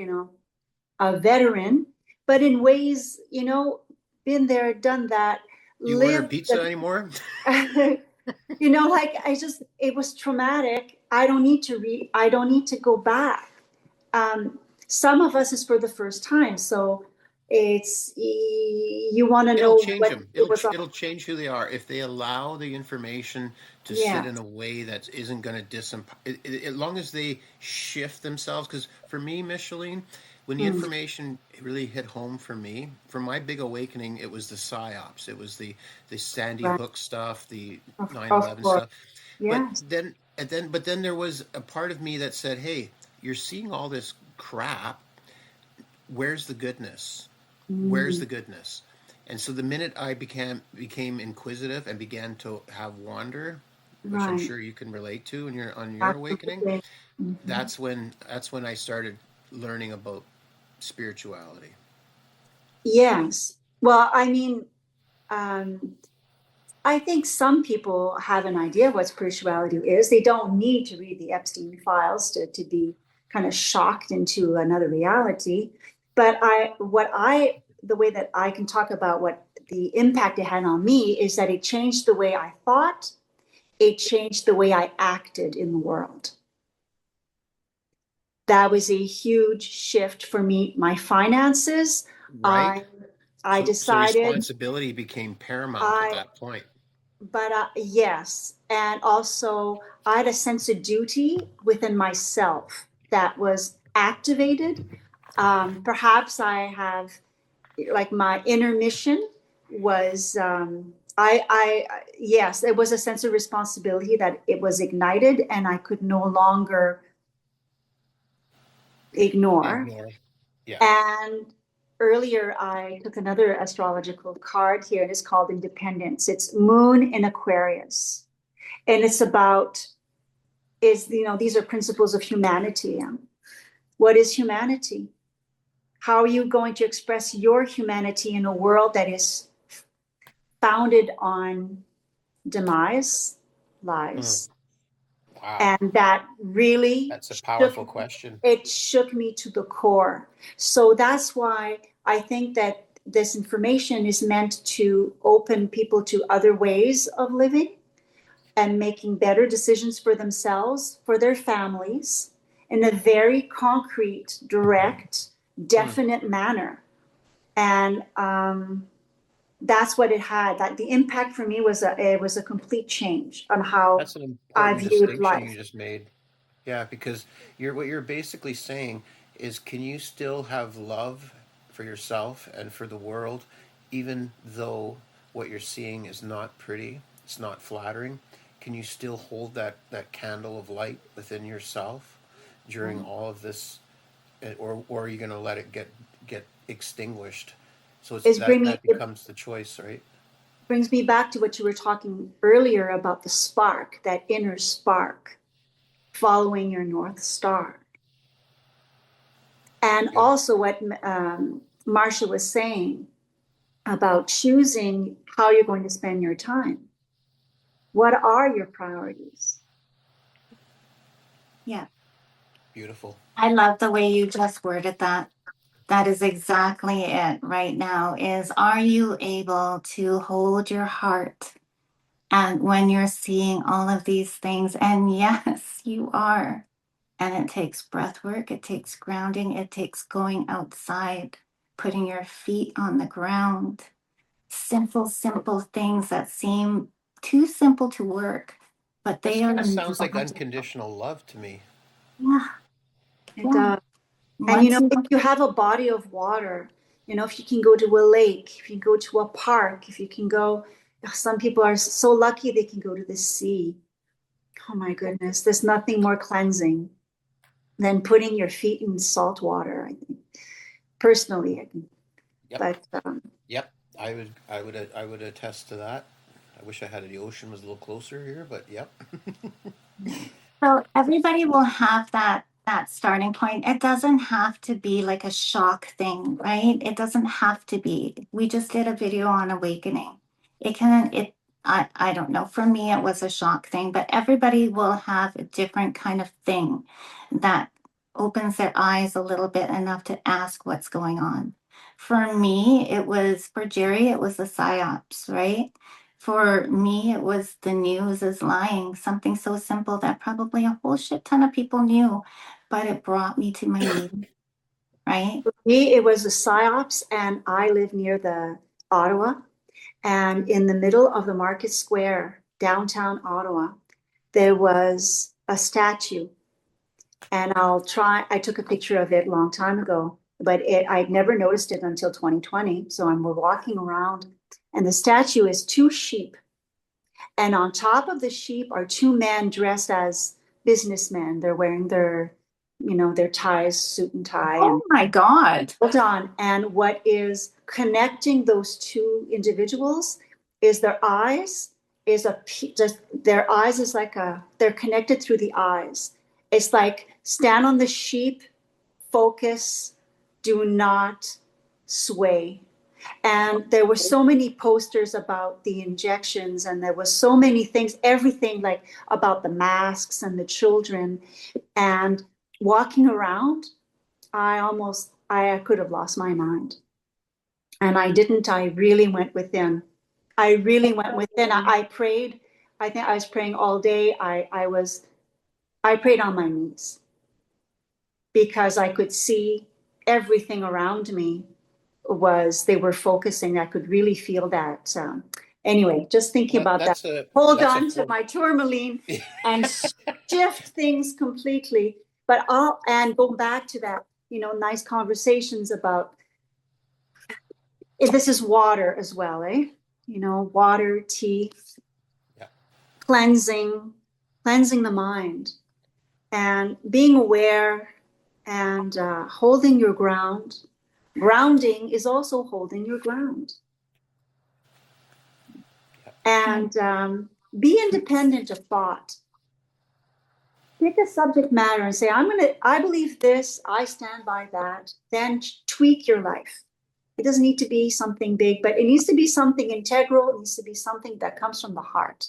a veteran, but in ways, been there, done that, Do you order lived pizza the anymore? like it was traumatic. I don't need to read, I don't need to go back. Some of us is for the first time. So you want to It'll know change what them. it was all. It'll change who they are if they allow the information to sit Yeah. in a way that isn't going to as long as they shift themselves. Because for me, Micheline, when the Mm, information really hit home for me, for my big awakening, it was the psyops. It was the Sandy right. Hook stuff, the nine Of 11 course. stuff. But Yes. then there was a part of me that said, "Hey, you're seeing all this crap. Where's the goodness? Where's Mm, the goodness?" And so the minute I became inquisitive and began to have wonder, which I'm right. sure you can relate to in your awakening, Absolutely. Mhm. that's when I started learning about spirituality. Yes. Well, I mean, um, I think some people have an idea of what spirituality is. They don't need to read the Epstein files to be kind of shocked into another reality. But the way that I can talk about what the impact it had on me is that it changed the way I thought, it changed the way I acted in the world. That was a huge shift for me. My finances, Right? I I So decided responsibility became paramount at I that point. but yes, and also I had a sense of duty within myself that was activated. Perhaps I have like my inner mission. was, yes, it was a sense of responsibility that it was ignited and I could no longer ignore. Yeah. And earlier I took another astrological card here, and it's called Independence. It's Moon in Aquarius. And it's about, these are principles of humanity. What is humanity? How are you going to express your humanity in a world that is founded on demise, lies? Wow. And that really That's a powerful question. shook me to the core. So that's why I think that this information is meant to open people to other ways of living and making better decisions for themselves, for their families, in a very concrete, direct, definite manner. And that's what it had. That the impact for me was a complete change on how That's an I important viewed distinction you life. just made. Yeah, because what you're basically saying is, can you still have love for yourself and for the world, even though what you're seeing is not pretty, it's not flattering? Can you still hold that candle of light within yourself during all of this, or are you going to let it get extinguished? So it's Is bring me that becomes the choice, right? brings me back to what you were talking earlier about the spark, that inner spark, following your North Star. And Good. also what Marcia was saying about choosing how you're going to spend your time. What are your priorities? Yeah. Beautiful. I love the way you just worded that. That is exactly it right now is, are you able to hold your heart and when you're seeing all of these things? And yes, you are. And it takes breath work, it takes grounding, it takes going outside, putting your feet on the ground. Simple, simple things that seem too simple to work, but This they are kind of sounds like magical. unconditional love to me. Yeah, It yeah. And Once you if you have a body of water, if you can go to a lake, if you go to a park, if you can go, some people are so lucky they can go to the sea. Oh my goodness, there's nothing more cleansing than putting your feet in salt water, I think. Personally, I think. Yep. But Yep, I would attest to that. I wish I had the ocean was a little closer here, but yep. So everybody will have that starting point. It doesn't have to be like a shock thing, right? It doesn't have to be. We just did a video on awakening. It can it I don't know. For me it was a shock thing, but everybody will have a different kind of thing that opens their eyes a little bit enough to ask what's going on. For me, for Jerry, it was the psyops, right? For me, it was the news is lying, something so simple that probably a whole shit ton of people knew, but it brought me to my knees, right? for me, it was a psyops, and I live near the Ottawa, and in the middle of the market square, downtown Ottawa, there was a statue. And I took a picture of it a long time ago, but I'd never noticed it until 2020. So we're walking around, and the statue is two sheep. And on top of the sheep are two men dressed as businessmen. They're wearing their ties, suit and tie, Oh and my God. hold on. And what is connecting those two individuals is their eyes just their eyes is like they're connected through the eyes. It's like stand on the sheep, focus, do not sway. And there were so many posters about the injections, and there was so many things, everything like about the masks and the children. And walking around, I could have lost my mind. And I didn't. I really went within. I really went within. I prayed. I think I was praying all day. I prayed on my knees because I could see everything around me they were focusing. I could really feel that. Anyway, just thinking Well, about that. that's a Hold that's a on to form. my tourmaline and shift things completely. But and go back to that, nice conversations about This is water as well, eh? You know, water, tea, Yeah. cleansing, cleansing the mind, and being aware and holding your ground. Grounding is also holding your ground. And be independent of thought. Pick a subject matter and say, I believe this, I stand by that. Then tweak your life. It doesn't need to be something big, but it needs to be something integral. It needs to be something that comes from the heart.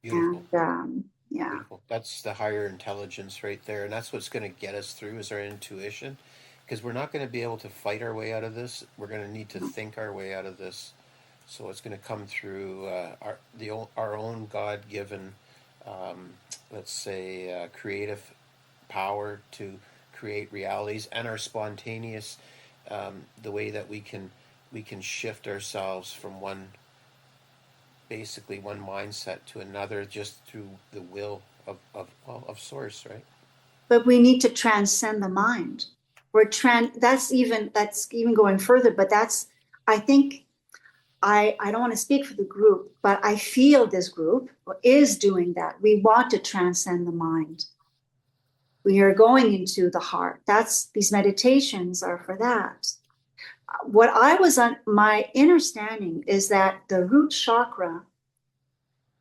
Beautiful. And yeah. Beautiful. That's the higher intelligence right there. And that's what's going to get us through is our intuition. Because we're not going to be able to fight our way out of this. We're going to need to think our way out of this. So it's going to come through our own God given, let's say, creative power to create realities, and our spontaneous, the way that we can shift ourselves from basically one mindset to another just through the will of source, right? But we need to transcend the mind. That's even going further, but I think I don't want to speak for the group, but I feel this group is doing that. We want to transcend the mind. We are going into the heart. These meditations are for that. What I was on my understanding is that the root chakra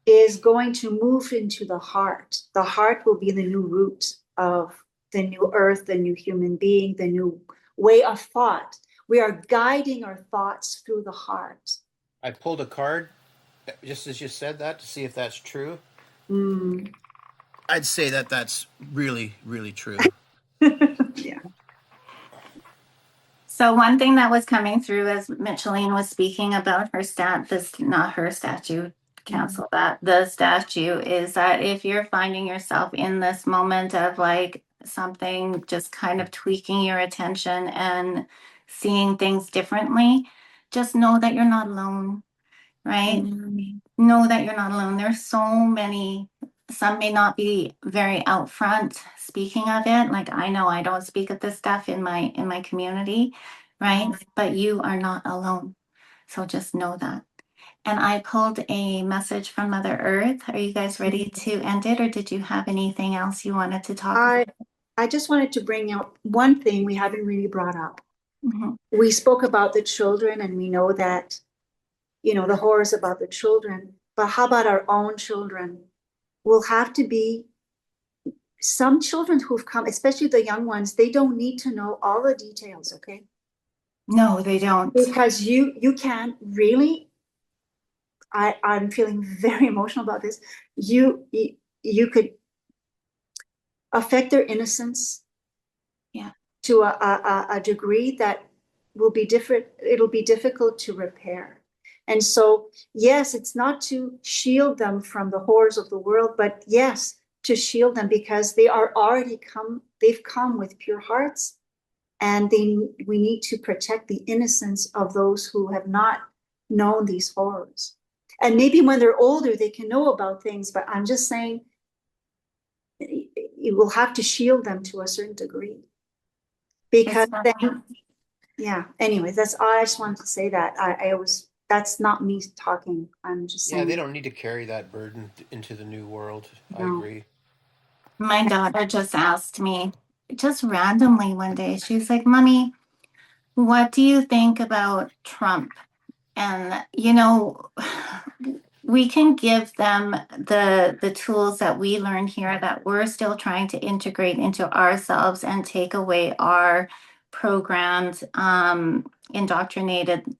is going to move into the heart. The heart will be the new root of the new earth, the new human being, the new way of thought. We are guiding our thoughts through the heart. I pulled a card just as you said that to see if that's true. Mm. I'd say that that's really, really true. Yeah. So one thing that was coming through as Micheline was speaking about her not her statue, cancel that. The statue is that if you're finding yourself in this moment of like something just kind of tweaking your attention and seeing things differently, just know that you're not alone, right? Know that you're not alone. There's so many, some may not be very out front speaking of it. Like I know I don't speak of this stuff in my community, right? But you are not alone. So just know that. And I pulled a message from Mother Earth. Are you guys ready to end it, or did you have anything else you wanted to talk about? I just wanted to bring out one thing we haven't really brought up. Mhm. We spoke about the children, and we know that, the horrors about the children, but how about our own children? Will have to be some children who've come, especially the young ones, they don't need to know all the details, okay? No, they don't. Because you can really, I'm feeling very emotional about this. You could affect their innocence, Yeah, to a degree that will be different. It'll be difficult to repair. And so, yes, it's not to shield them from the horrors of the world, but yes, to shield them because they've come with pure hearts, and we need to protect the innocence of those who have not known these horrors. And maybe when they're older, they can know about things, but I'm just saying you will have to shield them to a certain degree. Because then, yeah, anyway, I just wanted to say that. That's not me talking. I'm just Yeah, saying. they don't need to carry that burden into the new world. I No. agree. my daughter just asked me just randomly one day, she's like, Mommy, what do you think about Trump? And we can give them the tools that we learn here that we're still trying to integrate into ourselves and take away our programmed, indoctrinated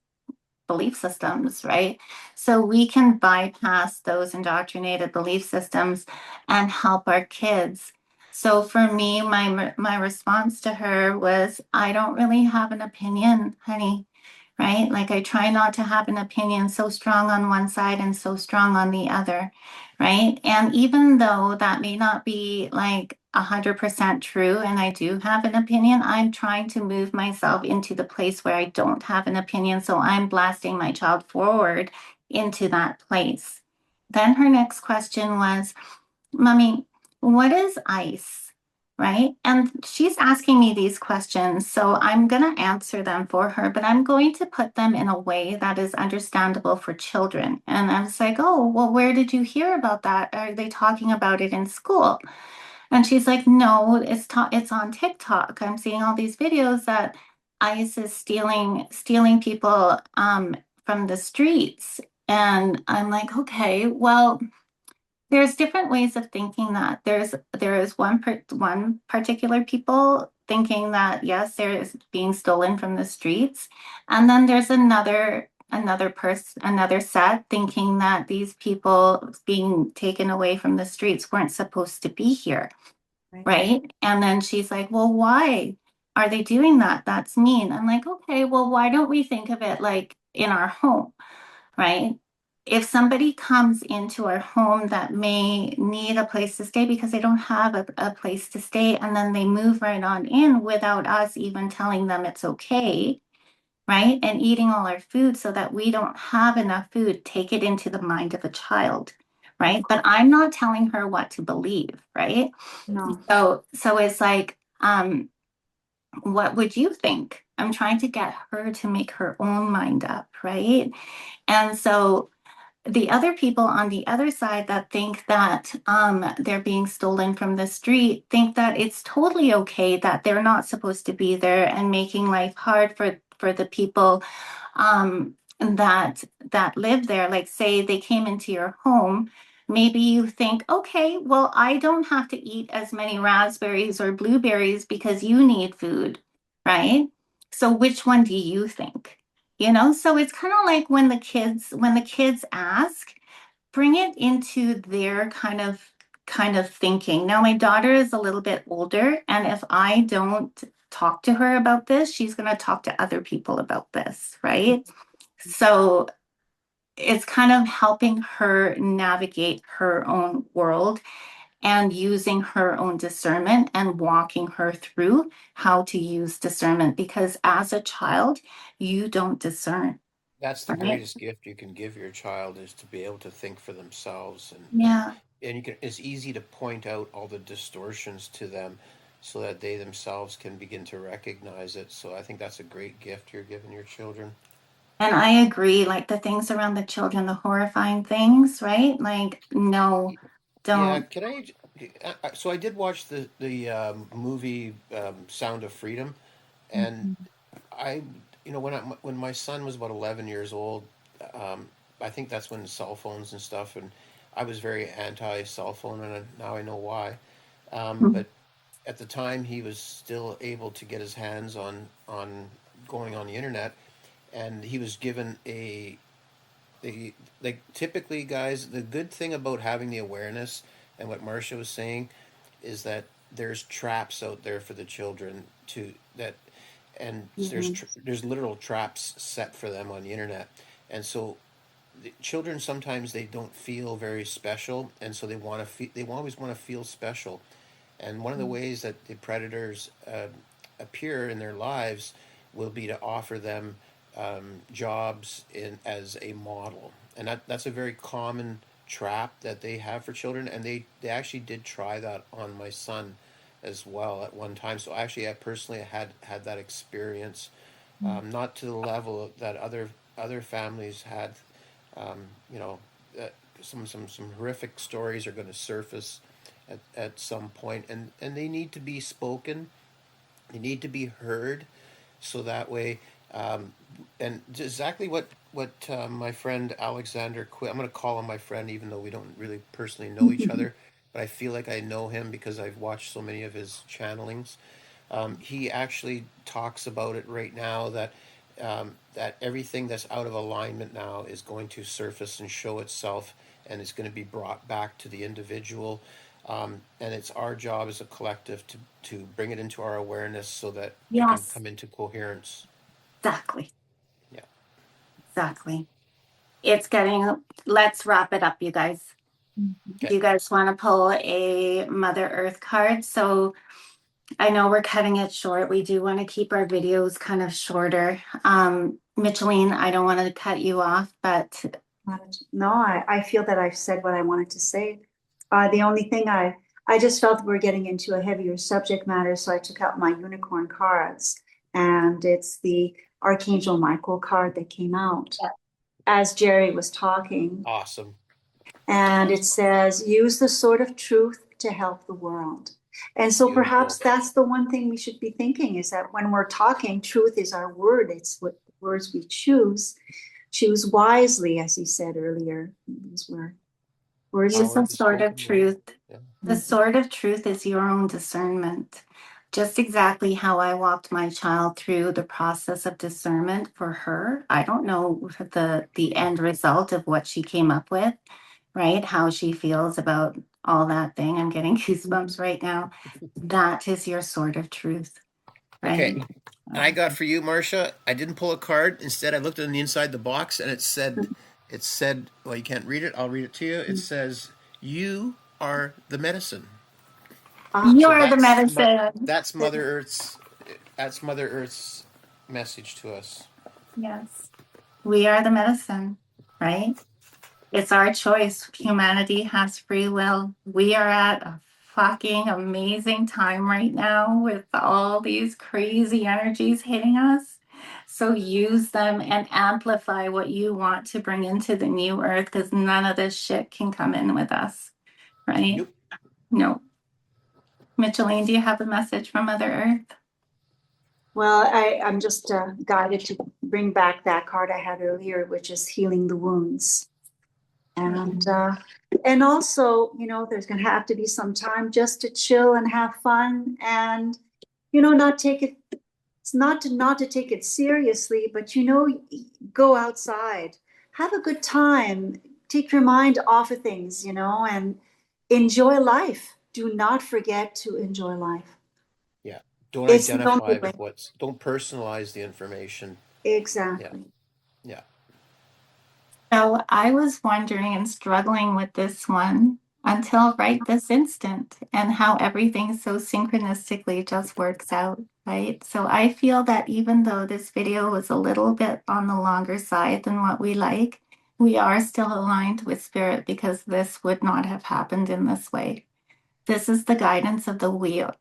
belief systems, right? So we can bypass those indoctrinated belief systems and help our kids. So for me, my response to her was, I don't really have an opinion, honey, right? Like I try not to have an opinion so strong on one side and so strong on the other, right? And even though that may not be like 100% true, and I do have an opinion, I'm trying to move myself into the place where I don't have an opinion. So I'm blasting my child forward into that place. Then her next question was, Mommy, what is ice? right? And she's asking me these questions, so I'm going to answer them for her, but I'm going to put them in a way that is understandable for children. And I was like, oh, well, where did you hear about that? Are they talking about it in school? And she's like, no, it's on TikTok. I'm seeing all these videos that ICE is stealing people from the streets. And I'm like, okay, well, there's different ways of thinking that. There is one particular people thinking that yes, there is being stolen from the streets, and then there's another set thinking that these people being taken away from the streets weren't supposed to be here, Right. right? And then she's like, well, why are they doing that? That's mean. I'm like, okay, well, why don't we think of it like in our home? Right? If somebody comes into our home that may need a place to stay because they don't have a place to stay, and then they move right on in without us even telling them it's okay, right? And eating all our food so that we don't have enough food, take it into the mind of a child, right? But I'm not telling her what to believe, right? No. So it's like, what would you think? I'm trying to get her to make her own mind up, right? And so the other people on the other side that think that they're being stolen from the street think that it's totally okay that they're not supposed to be there and making life hard for the people that live there. Like say they came into your home, maybe you think, okay, well, I don't have to eat as many raspberries or blueberries because you need food, right? So which one do you think? So it's kind of like when the kids ask, bring it into their kind of thinking. Now my daughter is a little bit older, and if I don't talk to her about this, she's going to talk to other people about this, right? So it's kind of helping her navigate her own world and using her own discernment and walking her through how to use discernment, because as a child you don't discern. That's the Right. greatest gift you can give your child, is to be able to think for themselves, Yeah. and you can, it's easy to point out all the distortions to them so that they themselves can begin to recognize it. So I think that's a great gift you're giving your children. And I agree, like the things around the children, the horrifying things, right? Like, no, Yeah, don't. can so I did watch the movie Sound of Freedom, and Mhm. I, when my son was about 11 years old, um, I think that's when cell phones and stuff, and I was very anti cell phone, and now I know why. But at the time, he was still able to get his hands on going on the internet, and he was given a like typically, guys, the good thing about having the awareness and what Marcia was saying is that there's traps out there for the children to that and Mhm. there's literal traps set for them on the internet, and so the children sometimes they don't feel very special, and so they always want to feel special, and one of the ways that the predators appear in their lives will be to offer them jobs in as a model, and that's a very common trap that they have for children, and they actually did try that on my son as well at one time. So actually, I personally had that experience, not to the level that other families had. Um, you know, uh, some horrific stories are going to surface at some point, and they need to be spoken. They need to be heard, so that way, um, and exactly what my friend Alexander Quinn. I'm going to call him my friend, even though we don't really personally know each other, but I feel like I know him because I've watched so many of his channelings. He actually talks about it right now that everything that's out of alignment now is going to surface and show itself, and it's going to be brought back to the individual. And it's our job as a collective to bring it into our awareness so that it can Yes, come into coherence. exactly. Yeah. Exactly. Let's wrap it up, you guys. Mhm. Okay. Do you guys want to pull a Mother Earth card? So I know we're cutting it short. We do want to keep our videos kind of shorter. Micheline, I don't want to cut you off, but No, I feel that I've said what I wanted to say. The only thing I just felt we're getting into a heavier subject matter, so I took out my unicorn cards, and it's the Archangel Michael card that came out as Jerry was talking. Awesome. And it says, use the sword of truth to help the world. And so Beautiful. perhaps that's the one thing we should be thinking, is that when we're talking, truth is our word. It's what words we choose. Choose wisely, as he said earlier. These were words. Use Power the of the sword of spoken word. truth. Yeah. The sword of truth is your own discernment. Just exactly how I walked my child through the process of discernment for her. I don't know the end result of what she came up with, right? How she feels about all that thing. I'm getting goosebumps right now. That is your sword of truth, right? Okay. And I got for you, Marcia. I didn't pull a card. Instead, I looked on the inside the box, and it said, well, you can't read it. I'll read it to you. It says, "You are the medicine." So You're the medicine. that's Mother Earth's message to us. Yes. We are the medicine, right? It's our choice. Humanity has free will. We are at a fucking amazing time right now with all these crazy energies hitting us. So use them and amplify what you want to bring into the new earth, because none of this shit can come in with us, right? Nope. No. Micheline, do you have a message from Mother Earth? Well, I'm just guided to bring back that card I had earlier, which is healing the wounds. And also, there's going to have to be some time just to chill and have fun, and not take it. It's not to take it seriously, but go outside, have a good time, take your mind off of things, and enjoy life. Do not forget to enjoy life. Yeah. Don't It's the only identify way. with don't personalize the information. Yeah. Exactly. Yeah. So I was wondering and struggling with this one until right this instant, and how everything so synchronistically just works out, right? So I feel that even though this video was a little bit on the longer side than what we like, we are still aligned with spirit, because this would not have happened in this way. This is the guidance of the wheel.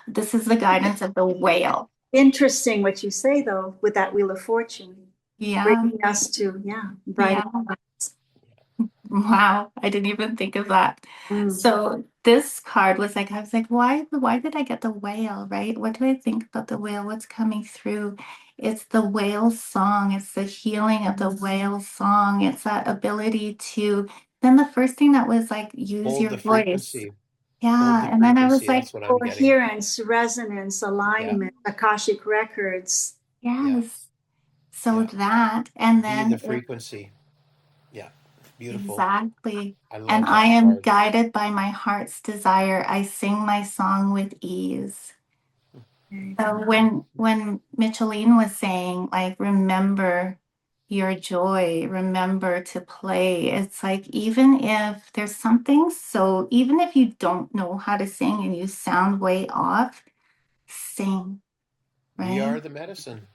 This is the guidance of the whale. Interesting what you say, though, with that Wheel of Fortune, Yeah. bringing us to, brighter. Yeah. Wow, I didn't even think of that. Mm. So this card was like, I was like, why did I get the whale, right? What do I think about the whale? What's coming through? It's the whale song. It's the healing of the whale song. It's that ability to, then the first thing that was like, use Hold your the voice. frequency. Hold Yeah. the And then I was frequency. like, That's what I'm getting. Coherence, resonance, Yeah. alignment, Akashic records. Yeah. yes. So Yeah. that, and Be the then it frequency. Yeah. Beautiful. exactly. I And love I that am card. guided by my heart's desire. I sing my song with ease. So when Micheline was saying, like, remember your joy, remember to play, it's like, even if there's something, so even if you don't know how to sing and you sound way off, sing, We right? are the medicine.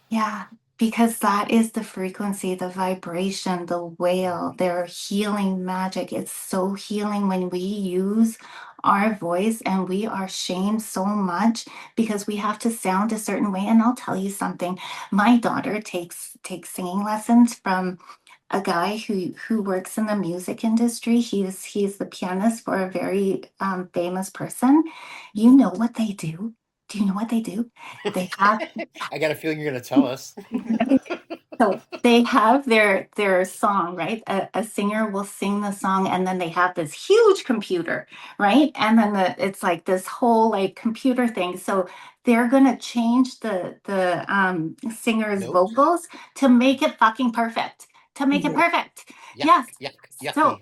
Yeah, because that is the frequency, the vibration, the wail, their healing magic. It's so healing when we use our voice, and we are shamed so much because we have to sound a certain way. And I'll tell you something, my daughter takes singing lessons from a guy who works in the music industry. He's the pianist for a very famous person. You know what they do? Do you know what they do? They have I got a feeling you're going to tell us. so they have their song, right? A singer will sing the song, and then they have this huge computer, right? And then it's like this whole like computer thing. So they're gonna change the singer's Notes? vocals to make it fucking perfect. To make it Yeah. perfect. Yuck, Yes. yuck, So yucky.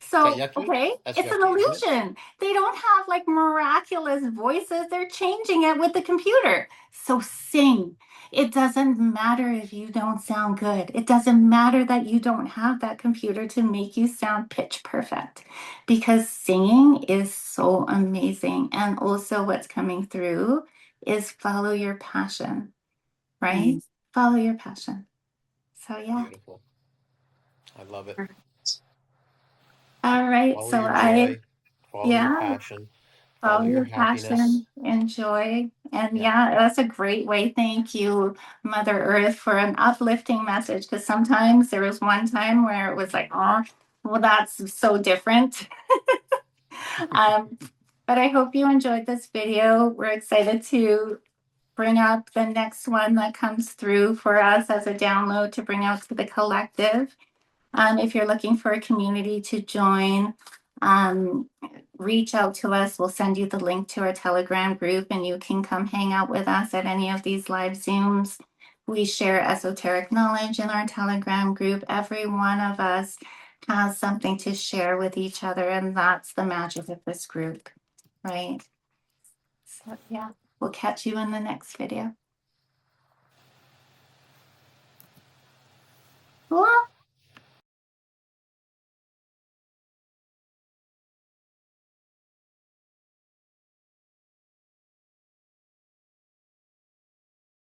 Is that so, yucky? okay, That's it's an yucky, isn't it? illusion. They don't have like miraculous voices. They're changing it with the computer. So sing. It doesn't matter if you don't sound good. It doesn't matter that you don't have that computer to make you sound pitch perfect, because singing is so amazing. And also, what's coming through is follow your passion, right? Mm. Follow your passion. So, yeah. Beautiful. I love it. All right. Follow So, your joy. follow your Yeah. passion, follow Follow your your happiness. passion, enjoy. And Yeah. yeah, that's a great way. Thank you, Mother Earth, for an uplifting message. Because sometimes there was one time where it was like, oh, well, that's so different. um, but I hope you enjoyed this video. We're excited to bring up the next one that comes through for us as a download to bring out to the collective. If you're looking for a community to join, um, reach out to us. We'll send you the link to our Telegram group and you can come hang out with us at any of these live Zooms. We share esoteric knowledge in our Telegram group. Every one of us has something to share with each other, and that's the magic of this group, right? So, yeah, we'll catch you in the next video.